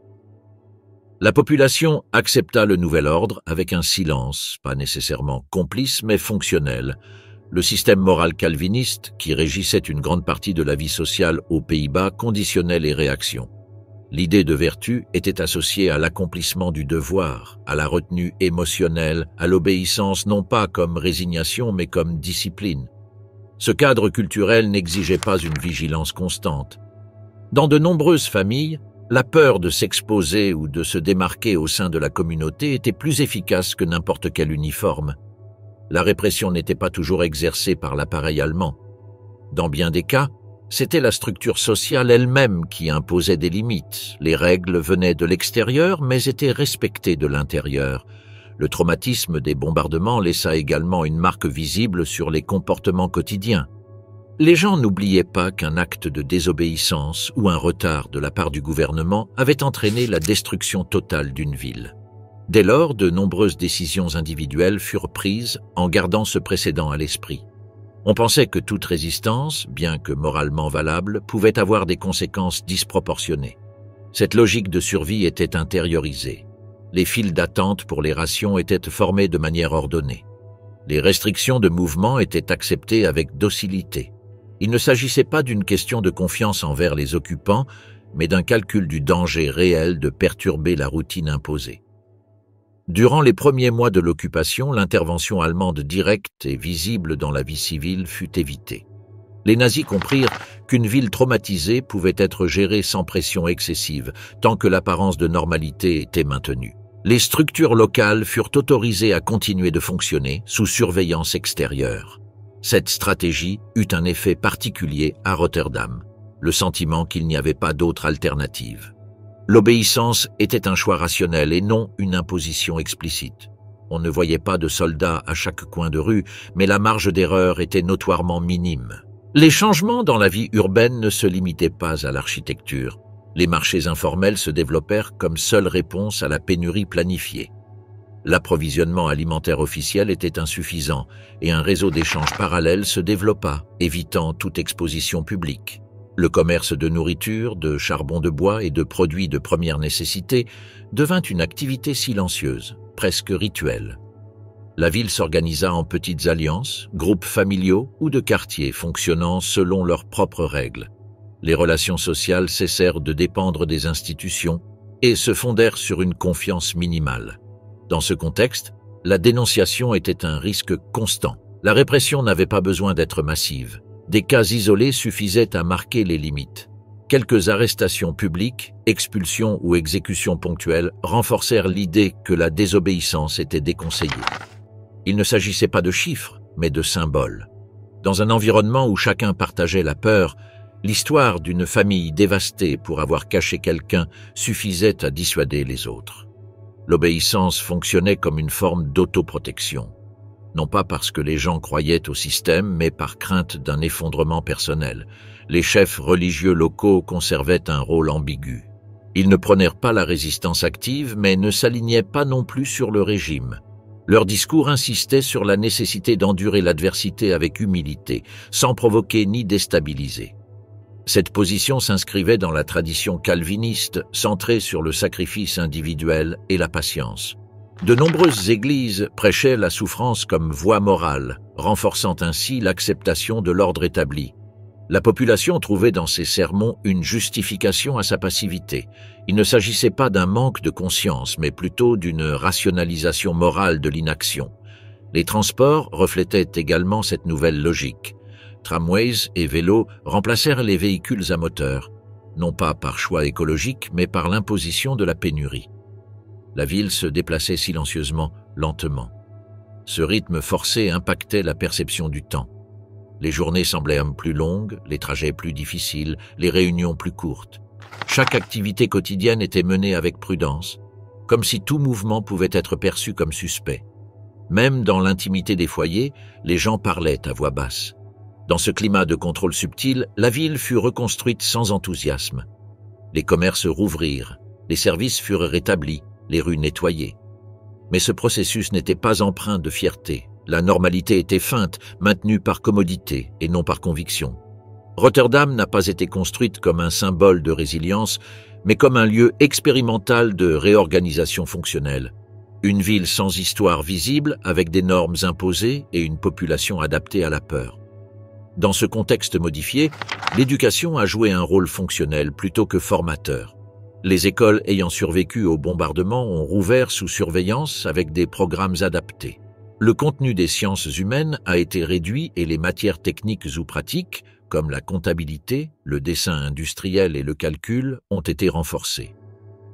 La population accepta le nouvel ordre avec un silence, pas nécessairement complice, mais fonctionnel. Le système moral calviniste, qui régissait une grande partie de la vie sociale aux Pays-Bas, conditionnait les réactions. L'idée de vertu était associée à l'accomplissement du devoir, à la retenue émotionnelle, à l'obéissance non pas comme résignation mais comme discipline. Ce cadre culturel n'exigeait pas une vigilance constante. Dans de nombreuses familles, la peur de s'exposer ou de se démarquer au sein de la communauté était plus efficace que n'importe quel uniforme. La répression n'était pas toujours exercée par l'appareil allemand. Dans bien des cas, c'était la structure sociale elle-même qui imposait des limites. Les règles venaient de l'extérieur, mais étaient respectées de l'intérieur. Le traumatisme des bombardements laissa également une marque visible sur les comportements quotidiens. Les gens n'oubliaient pas qu'un acte de désobéissance ou un retard de la part du gouvernement avait entraîné la destruction totale d'une ville. Dès lors, de nombreuses décisions individuelles furent prises en gardant ce précédent à l'esprit. On pensait que toute résistance, bien que moralement valable, pouvait avoir des conséquences disproportionnées. Cette logique de survie était intériorisée. Les files d'attente pour les rations étaient formées de manière ordonnée. Les restrictions de mouvement étaient acceptées avec docilité. Il ne s'agissait pas d'une question de confiance envers les occupants, mais d'un calcul du danger réel de perturber la routine imposée. Durant les premiers mois de l'occupation, l'intervention allemande directe et visible dans la vie civile fut évitée. Les nazis comprirent qu'une ville traumatisée pouvait être gérée sans pression excessive, tant que l'apparence de normalité était maintenue. Les structures locales furent autorisées à continuer de fonctionner sous surveillance extérieure. Cette stratégie eut un effet particulier à Rotterdam, le sentiment qu'il n'y avait pas d'autre alternative. L'obéissance était un choix rationnel et non une imposition explicite. On ne voyait pas de soldats à chaque coin de rue, mais la marge d'erreur était notoirement minime. Les changements dans la vie urbaine ne se limitaient pas à l'architecture. Les marchés informels se développèrent comme seule réponse à la pénurie planifiée. L'approvisionnement alimentaire officiel était insuffisant et un réseau d'échanges parallèles se développa, évitant toute exposition publique. Le commerce de nourriture, de charbon de bois et de produits de première nécessité devint une activité silencieuse, presque rituelle. La ville s'organisa en petites alliances, groupes familiaux ou de quartiers fonctionnant selon leurs propres règles. Les relations sociales cessèrent de dépendre des institutions et se fondèrent sur une confiance minimale. Dans ce contexte, la dénonciation était un risque constant. La répression n'avait pas besoin d'être massive. Des cas isolés suffisaient à marquer les limites. Quelques arrestations publiques, expulsions ou exécutions ponctuelles renforcèrent l'idée que la désobéissance était déconseillée. Il ne s'agissait pas de chiffres, mais de symboles. Dans un environnement où chacun partageait la peur, l'histoire d'une famille dévastée pour avoir caché quelqu'un suffisait à dissuader les autres. L'obéissance fonctionnait comme une forme d'autoprotection. Non pas parce que les gens croyaient au système, mais par crainte d'un effondrement personnel. Les chefs religieux locaux conservaient un rôle ambigu. Ils ne prônèrent pas la résistance active, mais ne s'alignaient pas non plus sur le régime. Leur discours insistait sur la nécessité d'endurer l'adversité avec humilité, sans provoquer ni déstabiliser. Cette position s'inscrivait dans la tradition calviniste, centrée sur le sacrifice individuel et la patience. De nombreuses églises prêchaient la souffrance comme voie morale, renforçant ainsi l'acceptation de l'ordre établi. La population trouvait dans ces sermons une justification à sa passivité. Il ne s'agissait pas d'un manque de conscience, mais plutôt d'une rationalisation morale de l'inaction. Les transports reflétaient également cette nouvelle logique. Tramways et vélos remplacèrent les véhicules à moteur, non pas par choix écologique, mais par l'imposition de la pénurie. La ville se déplaçait silencieusement, lentement. Ce rythme forcé impactait la perception du temps. Les journées semblaient plus longues, les trajets plus difficiles, les réunions plus courtes. Chaque activité quotidienne était menée avec prudence, comme si tout mouvement pouvait être perçu comme suspect. Même dans l'intimité des foyers, les gens parlaient à voix basse. Dans ce climat de contrôle subtil, la ville fut reconstruite sans enthousiasme. Les commerces rouvrirent, les services furent rétablis, les rues nettoyées. Mais ce processus n'était pas empreint de fierté. La normalité était feinte, maintenue par commodité et non par conviction. Rotterdam n'a pas été construite comme un symbole de résilience, mais comme un lieu expérimental de réorganisation fonctionnelle. Une ville sans histoire visible, avec des normes imposées et une population adaptée à la peur. Dans ce contexte modifié, l'éducation a joué un rôle fonctionnel plutôt que formateur. Les écoles ayant survécu au bombardement ont rouvert sous surveillance avec des programmes adaptés. Le contenu des sciences humaines a été réduit et les matières techniques ou pratiques, comme la comptabilité, le dessin industriel et le calcul, ont été renforcées.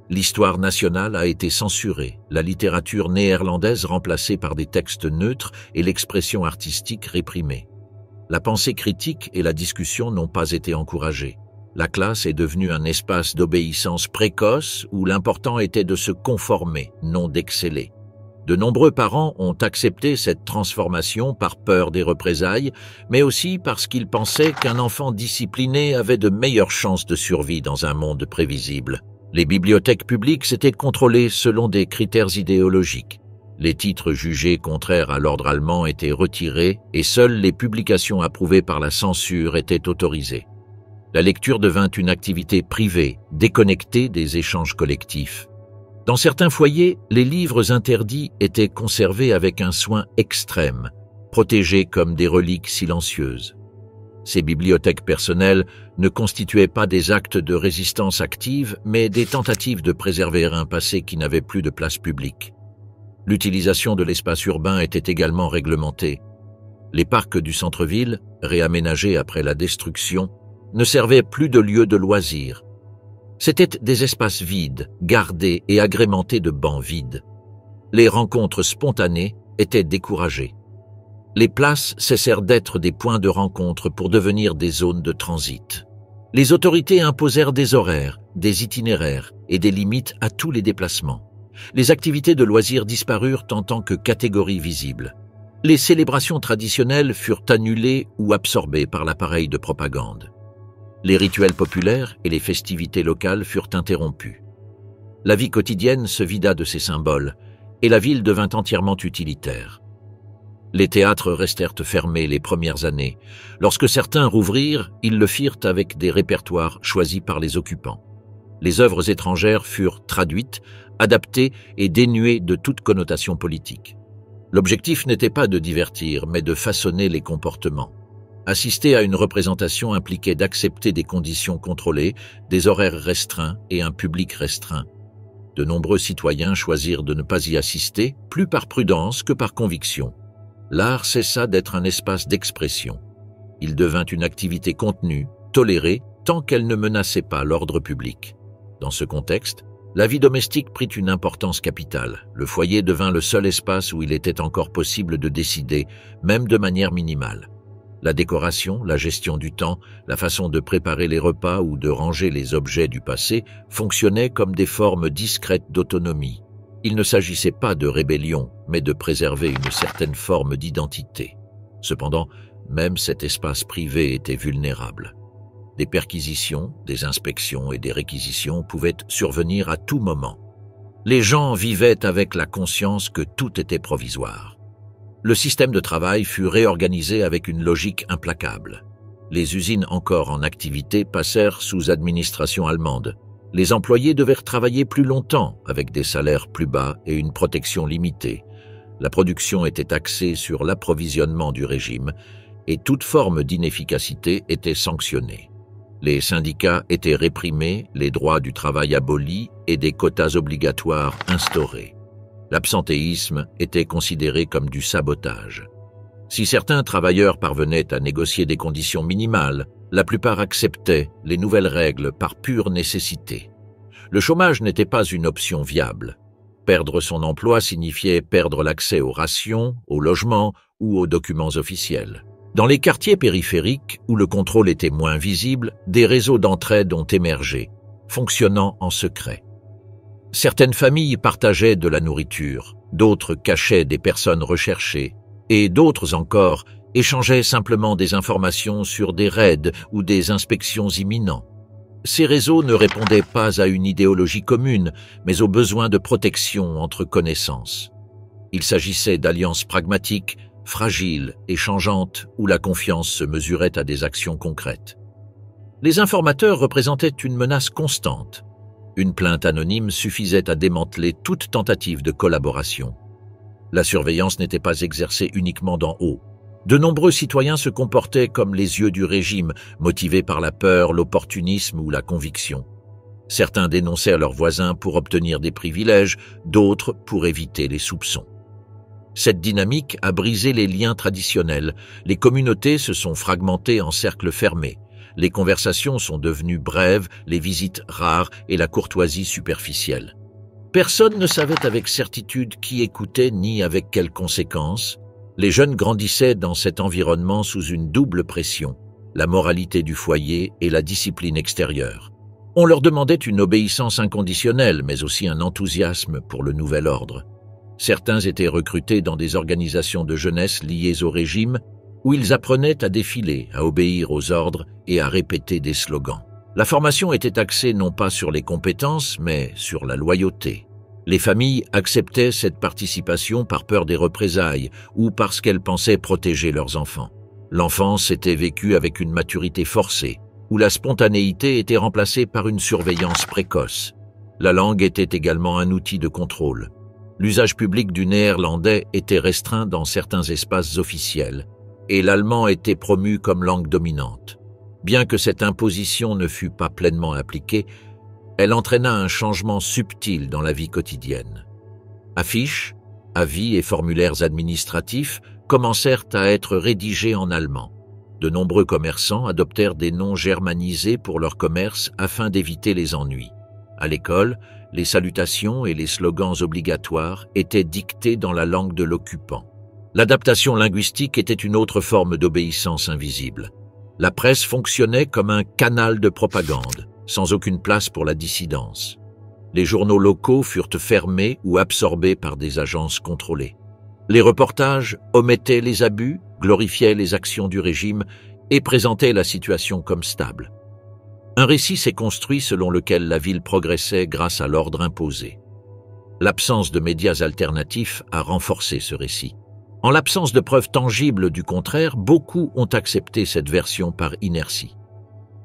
L'histoire nationale a été censurée, la littérature néerlandaise remplacée par des textes neutres et l'expression artistique réprimée. La pensée critique et la discussion n'ont pas été encouragées. La classe est devenue un espace d'obéissance précoce où l'important était de se conformer, non d'exceller. De nombreux parents ont accepté cette transformation par peur des représailles, mais aussi parce qu'ils pensaient qu'un enfant discipliné avait de meilleures chances de survie dans un monde prévisible. Les bibliothèques publiques s'étaient contrôlées selon des critères idéologiques. Les titres jugés contraires à l'ordre allemand étaient retirés et seules les publications approuvées par la censure étaient autorisées. La lecture devint une activité privée, déconnectée des échanges collectifs. Dans certains foyers, les livres interdits étaient conservés avec un soin extrême, protégés comme des reliques silencieuses. Ces bibliothèques personnelles ne constituaient pas des actes de résistance active, mais des tentatives de préserver un passé qui n'avait plus de place publique. L'utilisation de l'espace urbain était également réglementée. Les parcs du centre-ville, réaménagés après la destruction, ne servaient plus de lieux de loisirs. C'étaient des espaces vides, gardés et agrémentés de bancs vides. Les rencontres spontanées étaient découragées. Les places cessèrent d'être des points de rencontre pour devenir des zones de transit. Les autorités imposèrent des horaires, des itinéraires et des limites à tous les déplacements. Les activités de loisirs disparurent en tant que catégorie visible. Les célébrations traditionnelles furent annulées ou absorbées par l'appareil de propagande. Les rituels populaires et les festivités locales furent interrompus. La vie quotidienne se vida de ses symboles et la ville devint entièrement utilitaire. Les théâtres restèrent fermés les premières années. Lorsque certains rouvrirent, ils le firent avec des répertoires choisis par les occupants. Les œuvres étrangères furent traduites, adaptées et dénuées de toute connotation politique. L'objectif n'était pas de divertir, mais de façonner les comportements. Assister à une représentation impliquait d'accepter des conditions contrôlées, des horaires restreints et un public restreint. De nombreux citoyens choisirent de ne pas y assister, plus par prudence que par conviction. L'art cessa d'être un espace d'expression. Il devint une activité contenue, tolérée tant qu'elle ne menaçait pas l'ordre public. Dans ce contexte, la vie domestique prit une importance capitale. Le foyer devint le seul espace où il était encore possible de décider, même de manière minimale. La décoration, la gestion du temps, la façon de préparer les repas ou de ranger les objets du passé fonctionnaient comme des formes discrètes d'autonomie. Il ne s'agissait pas de rébellion, mais de préserver une certaine forme d'identité. Cependant, même cet espace privé était vulnérable. Des perquisitions, des inspections et des réquisitions pouvaient survenir à tout moment. Les gens vivaient avec la conscience que tout était provisoire. Le système de travail fut réorganisé avec une logique implacable. Les usines encore en activité passèrent sous administration allemande. Les employés devaient travailler plus longtemps avec des salaires plus bas et une protection limitée. La production était axée sur l'approvisionnement du régime et toute forme d'inefficacité était sanctionnée. Les syndicats étaient réprimés, les droits du travail abolis et des quotas obligatoires instaurés. L'absentéisme était considéré comme du sabotage. Si certains travailleurs parvenaient à négocier des conditions minimales, la plupart acceptaient les nouvelles règles par pure nécessité. Le chômage n'était pas une option viable. Perdre son emploi signifiait perdre l'accès aux rations, aux logements ou aux documents officiels. Dans les quartiers périphériques, où le contrôle était moins visible, des réseaux d'entraide ont émergé, fonctionnant en secret. Certaines familles partageaient de la nourriture, d'autres cachaient des personnes recherchées, et d'autres encore échangeaient simplement des informations sur des raids ou des inspections imminents. Ces réseaux ne répondaient pas à une idéologie commune, mais aux besoins de protection entre connaissances. Il s'agissait d'alliances pragmatiques, fragiles et changeantes, où la confiance se mesurait à des actions concrètes. Les informateurs représentaient une menace constante. Une plainte anonyme suffisait à démanteler toute tentative de collaboration. La surveillance n'était pas exercée uniquement d'en haut. De nombreux citoyens se comportaient comme les yeux du régime, motivés par la peur, l'opportunisme ou la conviction. Certains dénonçaient leurs voisins pour obtenir des privilèges, d'autres pour éviter les soupçons. Cette dynamique a brisé les liens traditionnels. Les communautés se sont fragmentées en cercles fermés. Les conversations sont devenues brèves, les visites rares et la courtoisie superficielle. Personne ne savait avec certitude qui écoutait ni avec quelles conséquences. Les jeunes grandissaient dans cet environnement sous une double pression, la moralité du foyer et la discipline extérieure. On leur demandait une obéissance inconditionnelle, mais aussi un enthousiasme pour le nouvel ordre. Certains étaient recrutés dans des organisations de jeunesse liées au régime, où ils apprenaient à défiler, à obéir aux ordres et à répéter des slogans. La formation était axée non pas sur les compétences, mais sur la loyauté. Les familles acceptaient cette participation par peur des représailles ou parce qu'elles pensaient protéger leurs enfants. L'enfance était vécue avec une maturité forcée, où la spontanéité était remplacée par une surveillance précoce. La langue était également un outil de contrôle. L'usage public du néerlandais était restreint dans certains espaces officiels, et l'allemand était promu comme langue dominante. Bien que cette imposition ne fût pas pleinement appliquée, elle entraîna un changement subtil dans la vie quotidienne. Affiches, avis et formulaires administratifs commencèrent à être rédigés en allemand. De nombreux commerçants adoptèrent des noms germanisés pour leur commerce afin d'éviter les ennuis. À l'école, les salutations et les slogans obligatoires étaient dictés dans la langue de l'occupant. L'adaptation linguistique était une autre forme d'obéissance invisible. La presse fonctionnait comme un canal de propagande, sans aucune place pour la dissidence. Les journaux locaux furent fermés ou absorbés par des agences contrôlées. Les reportages omettaient les abus, glorifiaient les actions du régime et présentaient la situation comme stable. Un récit s'est construit selon lequel la ville progressait grâce à l'ordre imposé. L'absence de médias alternatifs a renforcé ce récit. En l'absence de preuves tangibles du contraire, beaucoup ont accepté cette version par inertie.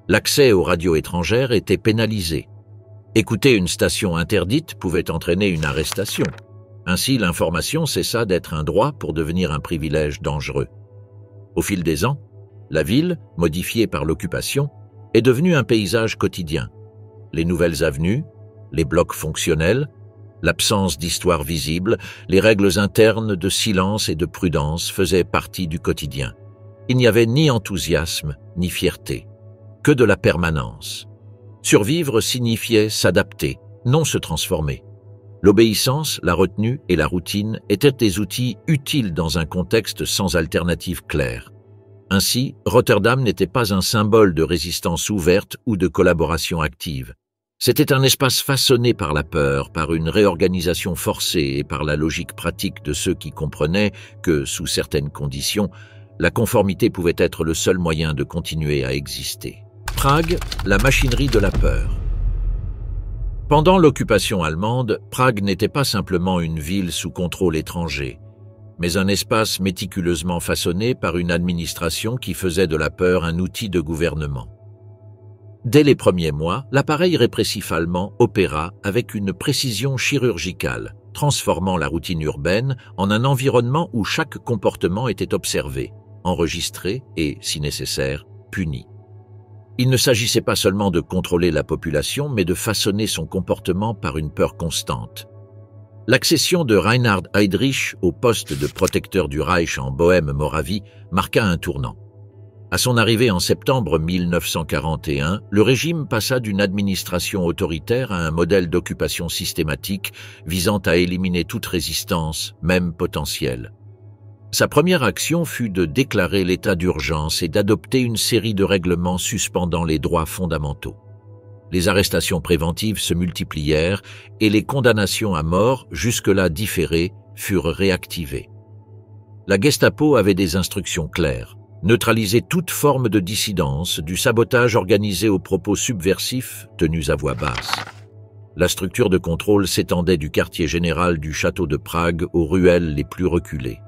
L'accès aux radios étrangères était pénalisé. Écouter une station interdite pouvait entraîner une arrestation. Ainsi, l'information cessa d'être un droit pour devenir un privilège dangereux. Au fil des ans, la ville, modifiée par l'occupation, est devenue un paysage quotidien. Les nouvelles avenues, les blocs fonctionnels, l'absence d'histoire visible, les règles internes de silence et de prudence faisaient partie du quotidien. Il n'y avait ni enthousiasme, ni fierté. que de la permanence. Survivre signifiait s'adapter, non se transformer. L'obéissance, la retenue et la routine étaient des outils utiles dans un contexte sans alternative claire. Ainsi, Rotterdam n'était pas un symbole de résistance ouverte ou de collaboration active. C'était un espace façonné par la peur, par une réorganisation forcée et par la logique pratique de ceux qui comprenaient que, sous certaines conditions, la conformité pouvait être le seul moyen de continuer à exister. Prague, la machinerie de la peur. Pendant l'occupation allemande, Prague n'était pas simplement une ville sous contrôle étranger, mais un espace méticuleusement façonné par une administration qui faisait de la peur un outil de gouvernement. Dès les premiers mois, l'appareil répressif allemand opéra avec une précision chirurgicale, transformant la routine urbaine en un environnement où chaque comportement était observé, enregistré et, si nécessaire, puni. Il ne s'agissait pas seulement de contrôler la population, mais de façonner son comportement par une peur constante. L'accession de Reinhard Heydrich au poste de protecteur du Reich en Bohême-Moravie marqua un tournant. À son arrivée en septembre 1941, le régime passa d'une administration autoritaire à un modèle d'occupation systématique visant à éliminer toute résistance, même potentielle. Sa première action fut de déclarer l'état d'urgence et d'adopter une série de règlements suspendant les droits fondamentaux. Les arrestations préventives se multiplièrent et les condamnations à mort, jusque-là différées, furent réactivées. La Gestapo avait des instructions claires: neutraliser toute forme de dissidence, du sabotage organisé aux propos subversifs tenus à voix basse. La structure de contrôle s'étendait du quartier général du château de Prague aux ruelles les plus reculées.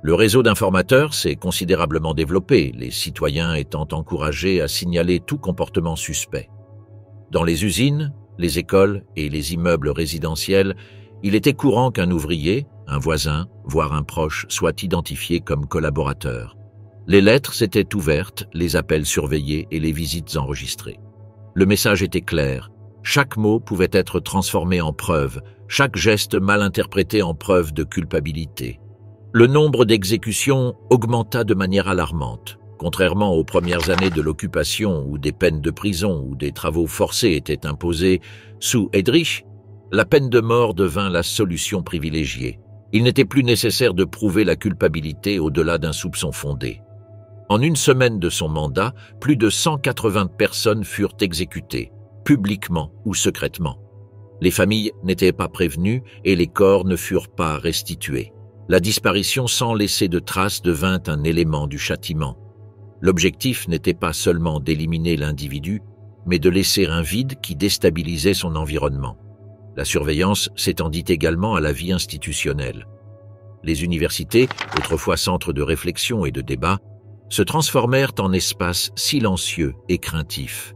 Le réseau d'informateurs s'est considérablement développé, les citoyens étant encouragés à signaler tout comportement suspect. Dans les usines, les écoles et les immeubles résidentiels, il était courant qu'un ouvrier, un voisin, voire un proche soit identifié comme collaborateur. Les lettres s'étaient ouvertes, les appels surveillés et les visites enregistrées. Le message était clair. Chaque mot pouvait être transformé en preuve, chaque geste mal interprété en preuve de culpabilité. Le nombre d'exécutions augmenta de manière alarmante. Contrairement aux premières années de l'occupation où des peines de prison ou des travaux forcés étaient imposés, sous Heydrich, la peine de mort devint la solution privilégiée. Il n'était plus nécessaire de prouver la culpabilité au-delà d'un soupçon fondé. En une semaine de son mandat, plus de 180 personnes furent exécutées, publiquement ou secrètement. Les familles n'étaient pas prévenues et les corps ne furent pas restitués. La disparition sans laisser de traces devint un élément du châtiment. L'objectif n'était pas seulement d'éliminer l'individu, mais de laisser un vide qui déstabilisait son environnement. La surveillance s'étendit également à la vie institutionnelle. Les universités, autrefois centres de réflexion et de débat, se transformèrent en espaces silencieux et craintifs.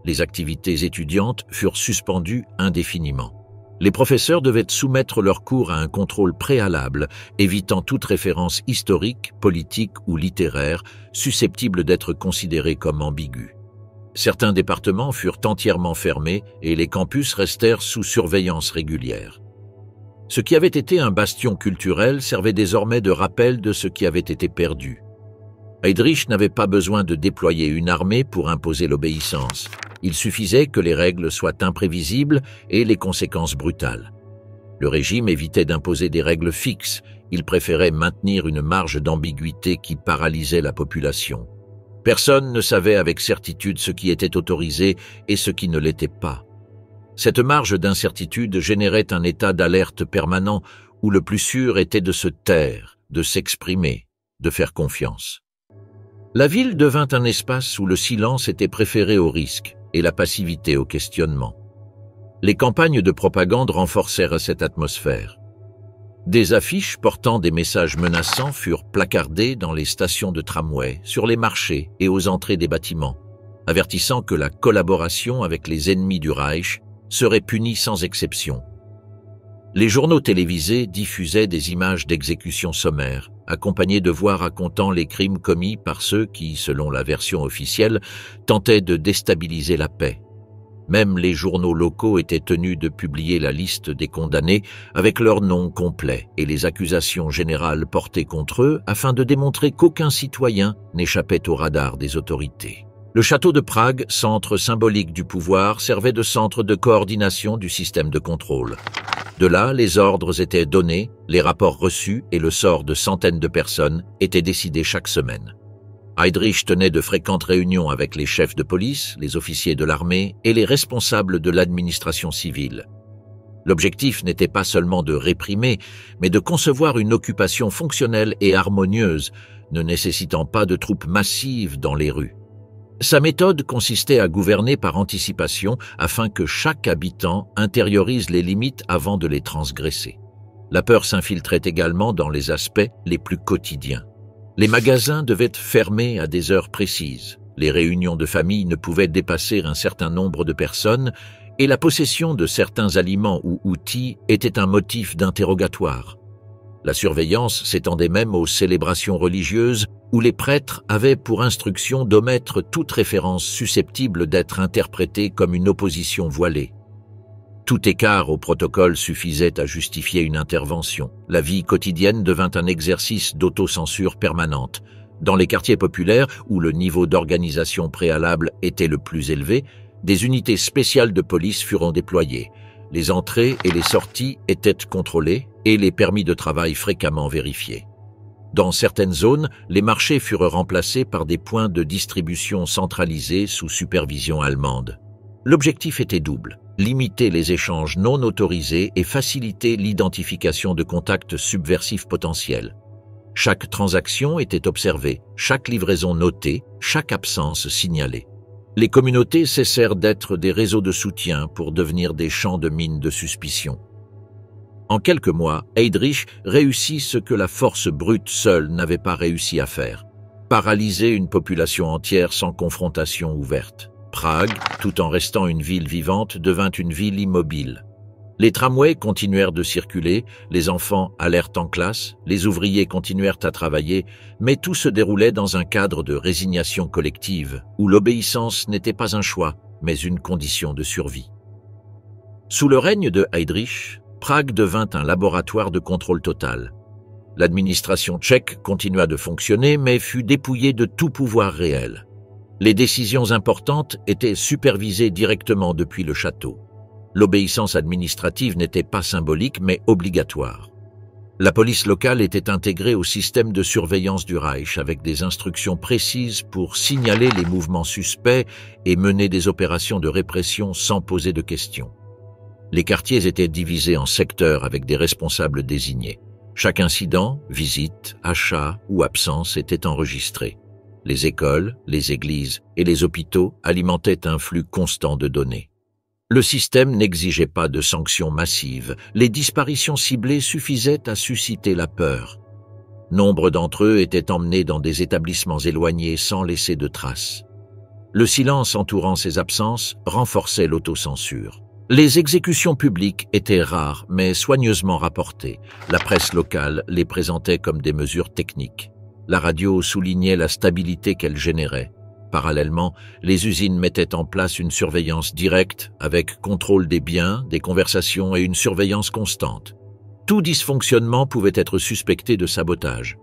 Les activités étudiantes furent suspendues indéfiniment. Les professeurs devaient soumettre leurs cours à un contrôle préalable, évitant toute référence historique, politique ou littéraire susceptible d'être considérée comme ambiguë. Certains départements furent entièrement fermés et les campus restèrent sous surveillance régulière. Ce qui avait été un bastion culturel servait désormais de rappel de ce qui avait été perdu. Heydrich n'avait pas besoin de déployer une armée pour imposer l'obéissance. Il suffisait que les règles soient imprévisibles et les conséquences brutales. Le régime évitait d'imposer des règles fixes, il préférait maintenir une marge d'ambiguïté qui paralysait la population. Personne ne savait avec certitude ce qui était autorisé et ce qui ne l'était pas. Cette marge d'incertitude générait un état d'alerte permanent où le plus sûr était de se taire, de s'exprimer, de faire confiance. La ville devint un espace où le silence était préféré au risque et la passivité au questionnement. Les campagnes de propagande renforcèrent cette atmosphère. Des affiches portant des messages menaçants furent placardées dans les stations de tramway, sur les marchés et aux entrées des bâtiments, avertissant que la collaboration avec les ennemis du Reich serait punie sans exception. Les journaux télévisés diffusaient des images d'exécutions sommaires, accompagnées de voix racontant les crimes commis par ceux qui, selon la version officielle, tentaient de déstabiliser la paix. Même les journaux locaux étaient tenus de publier la liste des condamnés avec leur nom complet et les accusations générales portées contre eux afin de démontrer qu'aucun citoyen n'échappait au radar des autorités. Le château de Prague, centre symbolique du pouvoir, servait de centre de coordination du système de contrôle. De là, les ordres étaient donnés, les rapports reçus et le sort de centaines de personnes étaient décidés chaque semaine. Heydrich tenait de fréquentes réunions avec les chefs de police, les officiers de l'armée et les responsables de l'administration civile. L'objectif n'était pas seulement de réprimer, mais de concevoir une occupation fonctionnelle et harmonieuse, ne nécessitant pas de troupes massives dans les rues. Sa méthode consistait à gouverner par anticipation afin que chaque habitant intériorise les limites avant de les transgresser. La peur s'infiltrait également dans les aspects les plus quotidiens. Les magasins devaient être fermés à des heures précises, les réunions de famille ne pouvaient dépasser un certain nombre de personnes et la possession de certains aliments ou outils était un motif d'interrogatoire. La surveillance s'étendait même aux célébrations religieuses où les prêtres avaient pour instruction d'omettre toute référence susceptible d'être interprétée comme une opposition voilée. Tout écart au protocole suffisait à justifier une intervention. La vie quotidienne devint un exercice d'autocensure permanente. Dans les quartiers populaires, où le niveau d'organisation préalable était le plus élevé, des unités spéciales de police furent déployées. Les entrées et les sorties étaient contrôlées et les permis de travail fréquemment vérifiés. Dans certaines zones, les marchés furent remplacés par des points de distribution centralisés sous supervision allemande. L'objectif était double, limiter les échanges non autorisés et faciliter l'identification de contacts subversifs potentiels. Chaque transaction était observée, chaque livraison notée, chaque absence signalée. Les communautés cessèrent d'être des réseaux de soutien pour devenir des champs de mines de suspicion. En quelques mois, Heydrich réussit ce que la force brute seule n'avait pas réussi à faire. Paralyser une population entière sans confrontation ouverte. Prague, tout en restant une ville vivante, devint une ville immobile. Les tramways continuèrent de circuler, les enfants allèrent en classe, les ouvriers continuèrent à travailler, mais tout se déroulait dans un cadre de résignation collective, où l'obéissance n'était pas un choix, mais une condition de survie. Sous le règne de Heydrich, Prague devint un laboratoire de contrôle total. L'administration tchèque continua de fonctionner, mais fut dépouillée de tout pouvoir réel. Les décisions importantes étaient supervisées directement depuis le château. L'obéissance administrative n'était pas symbolique, mais obligatoire. La police locale était intégrée au système de surveillance du Reich avec des instructions précises pour signaler les mouvements suspects et mener des opérations de répression sans poser de questions. Les quartiers étaient divisés en secteurs avec des responsables désignés. Chaque incident, visite, achat ou absence était enregistré. Les écoles, les églises et les hôpitaux alimentaient un flux constant de données. Le système n'exigeait pas de sanctions massives, les disparitions ciblées suffisaient à susciter la peur. Nombre d'entre eux étaient emmenés dans des établissements éloignés sans laisser de traces. Le silence entourant ces absences renforçait l'autocensure. Les exécutions publiques étaient rares mais soigneusement rapportées. La presse locale les présentait comme des mesures techniques. La radio soulignait la stabilité qu'elle générait. Parallèlement, les usines mettaient en place une surveillance directe avec contrôle des biens, des conversations et une surveillance constante. Tout dysfonctionnement pouvait être suspecté de sabotage.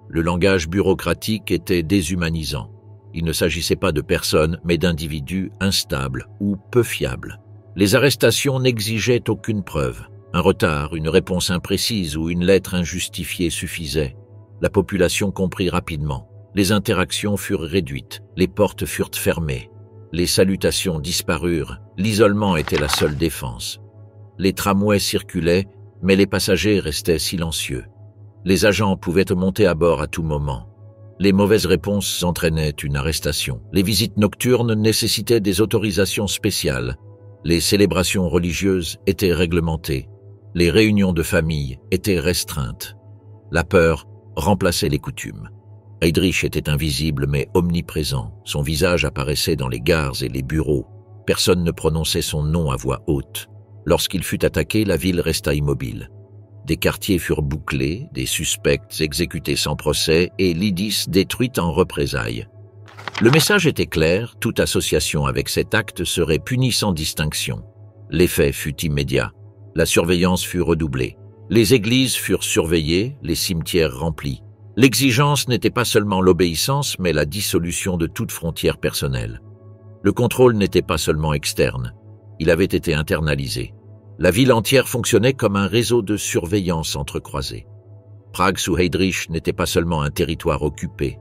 Le langage bureaucratique était déshumanisant. Il ne s'agissait pas de personnes, mais d'individus instables ou peu fiables. Les arrestations n'exigeaient aucune preuve. Un retard, une réponse imprécise ou une lettre injustifiée suffisaient. La population comprit rapidement. Les interactions furent réduites, les portes furent fermées, les salutations disparurent, l'isolement était la seule défense. Les tramways circulaient, mais les passagers restaient silencieux. Les agents pouvaient monter à bord à tout moment. Les mauvaises réponses entraînaient une arrestation. Les visites nocturnes nécessitaient des autorisations spéciales. Les célébrations religieuses étaient réglementées. Les réunions de famille étaient restreintes. La peur remplaçait les coutumes. Heydrich était invisible mais omniprésent. Son visage apparaissait dans les gares et les bureaux. Personne ne prononçait son nom à voix haute. Lorsqu'il fut attaqué, la ville resta immobile. Des quartiers furent bouclés, des suspects exécutés sans procès et l'Idis détruite en représailles. Le message était clair, toute association avec cet acte serait punie sans distinction. L'effet fut immédiat. La surveillance fut redoublée. Les églises furent surveillées, les cimetières remplis. L'exigence n'était pas seulement l'obéissance, mais la dissolution de toute frontière personnelle. Le contrôle n'était pas seulement externe, il avait été internalisé. La ville entière fonctionnait comme un réseau de surveillance entrecroisé. Prague sous Heydrich n'était pas seulement un territoire occupé,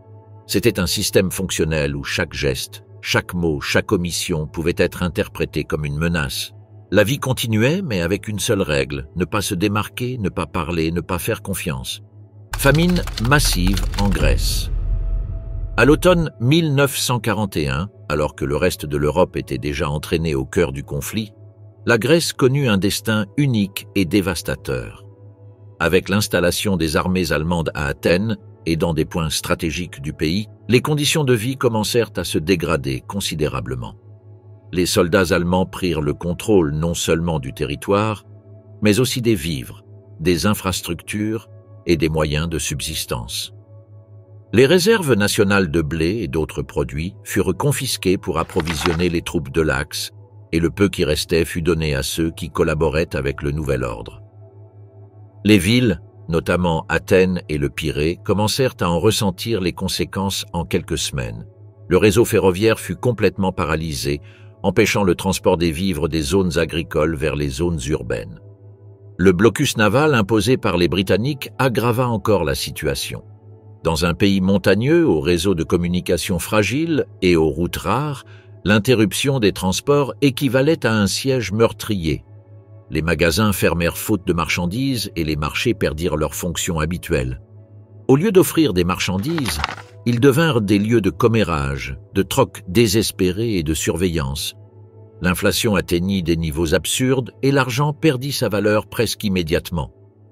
c'était un système fonctionnel où chaque geste, chaque mot, chaque omission pouvait être interprété comme une menace. La vie continuait, mais avec une seule règle, ne pas se démarquer, ne pas parler, ne pas faire confiance. Famine massive en Grèce. À l'automne 1941, alors que le reste de l'Europe était déjà entraîné au cœur du conflit, la Grèce connut un destin unique et dévastateur. Avec l'installation des armées allemandes à Athènes et dans des points stratégiques du pays, les conditions de vie commencèrent à se dégrader considérablement. Les soldats allemands prirent le contrôle non seulement du territoire, mais aussi des vivres, des infrastructures et des moyens de subsistance. Les réserves nationales de blé et d'autres produits furent confisquées pour approvisionner les troupes de l'Axe, et le peu qui restait fut donné à ceux qui collaboraient avec le nouvel ordre. Les villes, notamment Athènes et le Pirée, commencèrent à en ressentir les conséquences en quelques semaines. Le réseau ferroviaire fut complètement paralysé, empêchant le transport des vivres des zones agricoles vers les zones urbaines. Le blocus naval imposé par les Britanniques aggrava encore la situation. Dans un pays montagneux, au réseau de communication fragile et aux routes rares, l'interruption des transports équivalait à un siège meurtrier. Les magasins fermèrent faute de marchandises et les marchés perdirent leur fonction habituelle. Au lieu d'offrir des marchandises, ils devinrent des lieux de commérage, de troc désespérés et de surveillance. L'inflation atteignit des niveaux absurdes et l'argent perdit sa valeur presque immédiatement.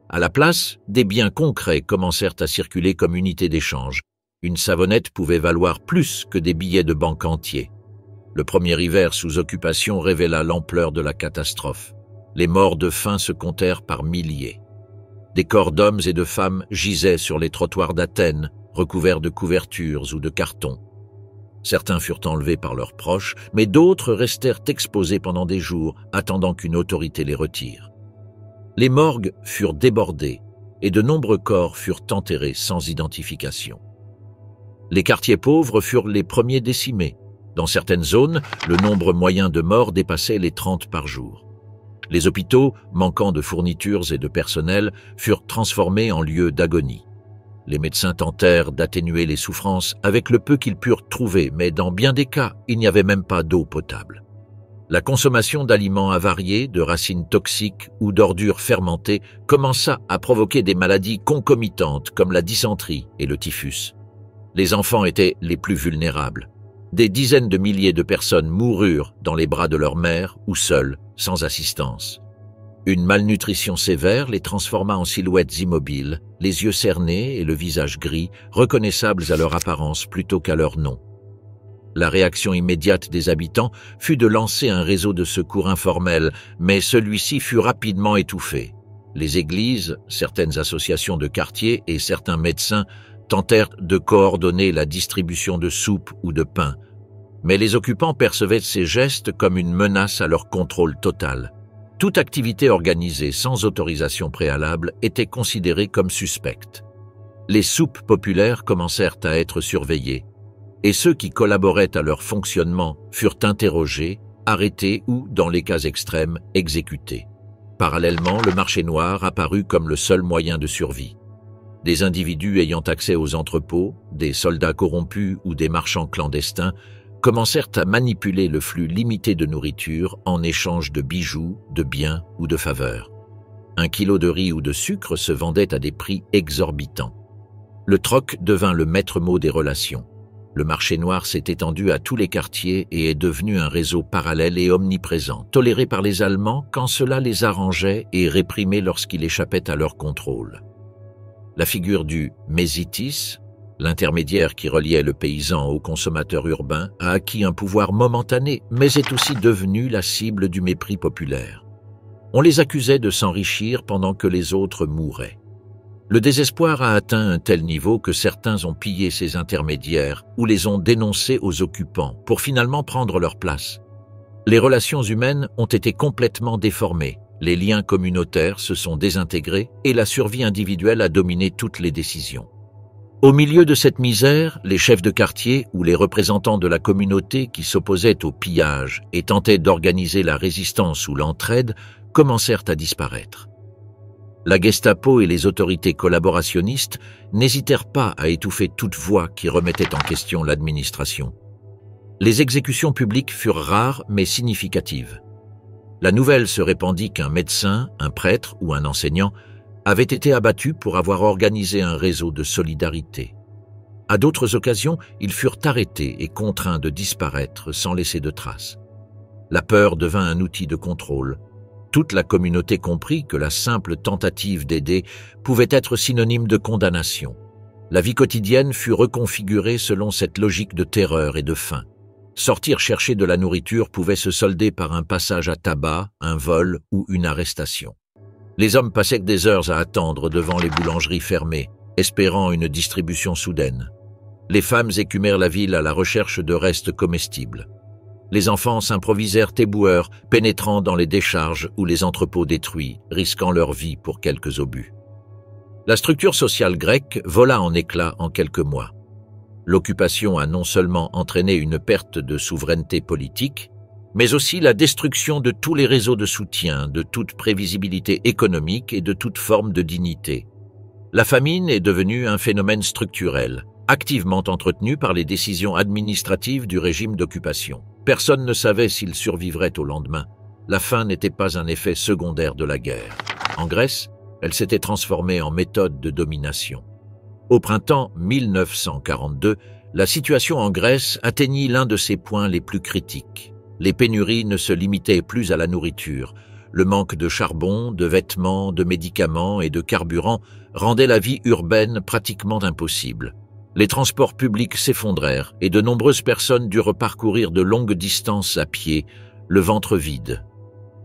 À la place, des biens concrets commencèrent à circuler comme unité d'échange. Une savonnette pouvait valoir plus que des billets de banque entiers. Le premier hiver sous occupation révéla l'ampleur de la catastrophe. Les morts de faim se comptèrent par milliers. Des corps d'hommes et de femmes gisaient sur les trottoirs d'Athènes, recouverts de couvertures ou de cartons. Certains furent enlevés par leurs proches, mais d'autres restèrent exposés pendant des jours, attendant qu'une autorité les retire. Les morgues furent débordées et de nombreux corps furent enterrés sans identification. Les quartiers pauvres furent les premiers décimés. Dans certaines zones, le nombre moyen de morts dépassait les 30 par jour. Les hôpitaux, manquant de fournitures et de personnel, furent transformés en lieux d'agonie. Les médecins tentèrent d'atténuer les souffrances avec le peu qu'ils purent trouver, mais dans bien des cas, il n'y avait même pas d'eau potable. La consommation d'aliments avariés, de racines toxiques ou d'ordures fermentées commença à provoquer des maladies concomitantes comme la dysenterie et le typhus. Les enfants étaient les plus vulnérables. Des dizaines de milliers de personnes moururent dans les bras de leur mère ou seules, sans assistance. Une malnutrition sévère les transforma en silhouettes immobiles, les yeux cernés et le visage gris, reconnaissables à leur apparence plutôt qu'à leur nom. La réaction immédiate des habitants fut de lancer un réseau de secours informel, mais celui-ci fut rapidement étouffé. Les églises, certaines associations de quartier et certains médecins tentèrent de coordonner la distribution de soupe ou de pain, mais les occupants percevaient ces gestes comme une menace à leur contrôle total. Toute activité organisée sans autorisation préalable était considérée comme suspecte. Les soupes populaires commencèrent à être surveillées, et ceux qui collaboraient à leur fonctionnement furent interrogés, arrêtés ou, dans les cas extrêmes, exécutés. Parallèlement, le marché noir apparut comme le seul moyen de survie. Des individus ayant accès aux entrepôts, des soldats corrompus ou des marchands clandestins commencèrent à manipuler le flux limité de nourriture en échange de bijoux, de biens ou de faveurs. 1 kilo de riz ou de sucre se vendait à des prix exorbitants. Le troc devint le maître mot des relations. Le marché noir s'est étendu à tous les quartiers et est devenu un réseau parallèle et omniprésent, toléré par les Allemands quand cela les arrangeait et réprimé lorsqu'il échappait à leur contrôle. La figure du mésitis, l'intermédiaire qui reliait le paysan au consommateur urbain, a acquis un pouvoir momentané, mais est aussi devenu la cible du mépris populaire. On les accusait de s'enrichir pendant que les autres mouraient. Le désespoir a atteint un tel niveau que certains ont pillé ces intermédiaires ou les ont dénoncés aux occupants pour finalement prendre leur place. Les relations humaines ont été complètement déformées, les liens communautaires se sont désintégrés et la survie individuelle a dominé toutes les décisions. Au milieu de cette misère, les chefs de quartier ou les représentants de la communauté qui s'opposaient au pillage et tentaient d'organiser la résistance ou l'entraide commencèrent à disparaître. La Gestapo et les autorités collaborationnistes n'hésitèrent pas à étouffer toute voix qui remettait en question l'administration. Les exécutions publiques furent rares mais significatives. La nouvelle se répandit qu'un médecin, un prêtre ou un enseignant avait été abattu pour avoir organisé un réseau de solidarité. À d'autres occasions, ils furent arrêtés et contraints de disparaître sans laisser de traces. La peur devint un outil de contrôle. Toute la communauté comprit que la simple tentative d'aider pouvait être synonyme de condamnation. La vie quotidienne fut reconfigurée selon cette logique de terreur et de faim. Sortir chercher de la nourriture pouvait se solder par un passage à tabac, un vol ou une arrestation. Les hommes passaient des heures à attendre devant les boulangeries fermées, espérant une distribution soudaine. Les femmes écumèrent la ville à la recherche de restes comestibles. Les enfants s'improvisèrent éboueurs, pénétrant dans les décharges ou les entrepôts détruits, risquant leur vie pour quelques obus. La structure sociale grecque vola en éclats en quelques mois. L'occupation a non seulement entraîné une perte de souveraineté politique, mais aussi la destruction de tous les réseaux de soutien, de toute prévisibilité économique et de toute forme de dignité. La famine est devenue un phénomène structurel, activement entretenu par les décisions administratives du régime d'occupation. Personne ne savait s'il survivrait au lendemain. La faim n'était pas un effet secondaire de la guerre. En Grèce, elle s'était transformée en méthode de domination. Au printemps 1942, la situation en Grèce atteignit l'un de ses points les plus critiques. Les pénuries ne se limitaient plus à la nourriture. Le manque de charbon, de vêtements, de médicaments et de carburant rendait la vie urbaine pratiquement impossible. Les transports publics s'effondrèrent et de nombreuses personnes durent parcourir de longues distances à pied, le ventre vide.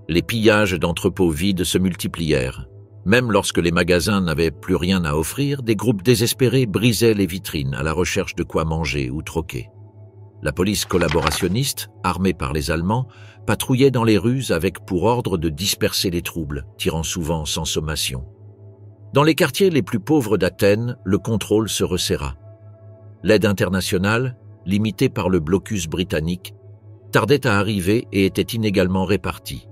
Les pillages d'entrepôts vides se multiplièrent. Même lorsque les magasins n'avaient plus rien à offrir, des groupes désespérés brisaient les vitrines à la recherche de quoi manger ou troquer. La police collaborationniste, armée par les Allemands, patrouillait dans les rues avec pour ordre de disperser les troubles, tirant souvent sans sommation. Dans les quartiers les plus pauvres d'Athènes, le contrôle se resserra. L'aide internationale, limitée par le blocus britannique, tardait à arriver et était inégalement répartie.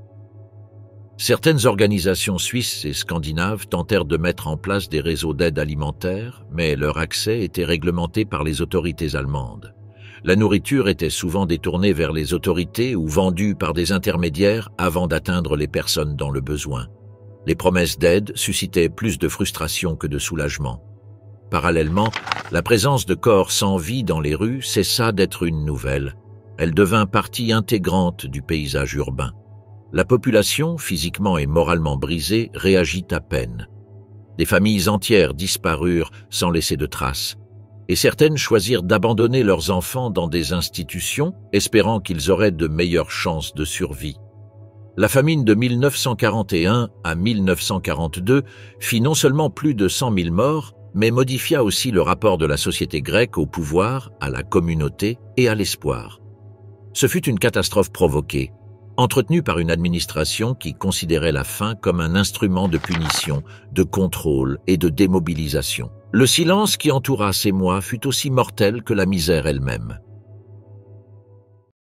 Certaines organisations suisses et scandinaves tentèrent de mettre en place des réseaux d'aide alimentaire, mais leur accès était réglementé par les autorités allemandes. La nourriture était souvent détournée vers les autorités ou vendue par des intermédiaires avant d'atteindre les personnes dans le besoin. Les promesses d'aide suscitaient plus de frustration que de soulagement. Parallèlement, la présence de corps sans vie dans les rues cessa d'être une nouvelle. Elle devint partie intégrante du paysage urbain. La population, physiquement et moralement brisée, réagit à peine. Des familles entières disparurent sans laisser de traces. Et certaines choisirent d'abandonner leurs enfants dans des institutions, espérant qu'ils auraient de meilleures chances de survie. La famine de 1941 à 1942 fit non seulement plus de 100 000 morts, mais modifia aussi le rapport de la société grecque au pouvoir, à la communauté et à l'espoir. Ce fut une catastrophe provoquée, entretenue par une administration qui considérait la faim comme un instrument de punition, de contrôle et de démobilisation. Le silence qui entoura ces mois fut aussi mortel que la misère elle-même.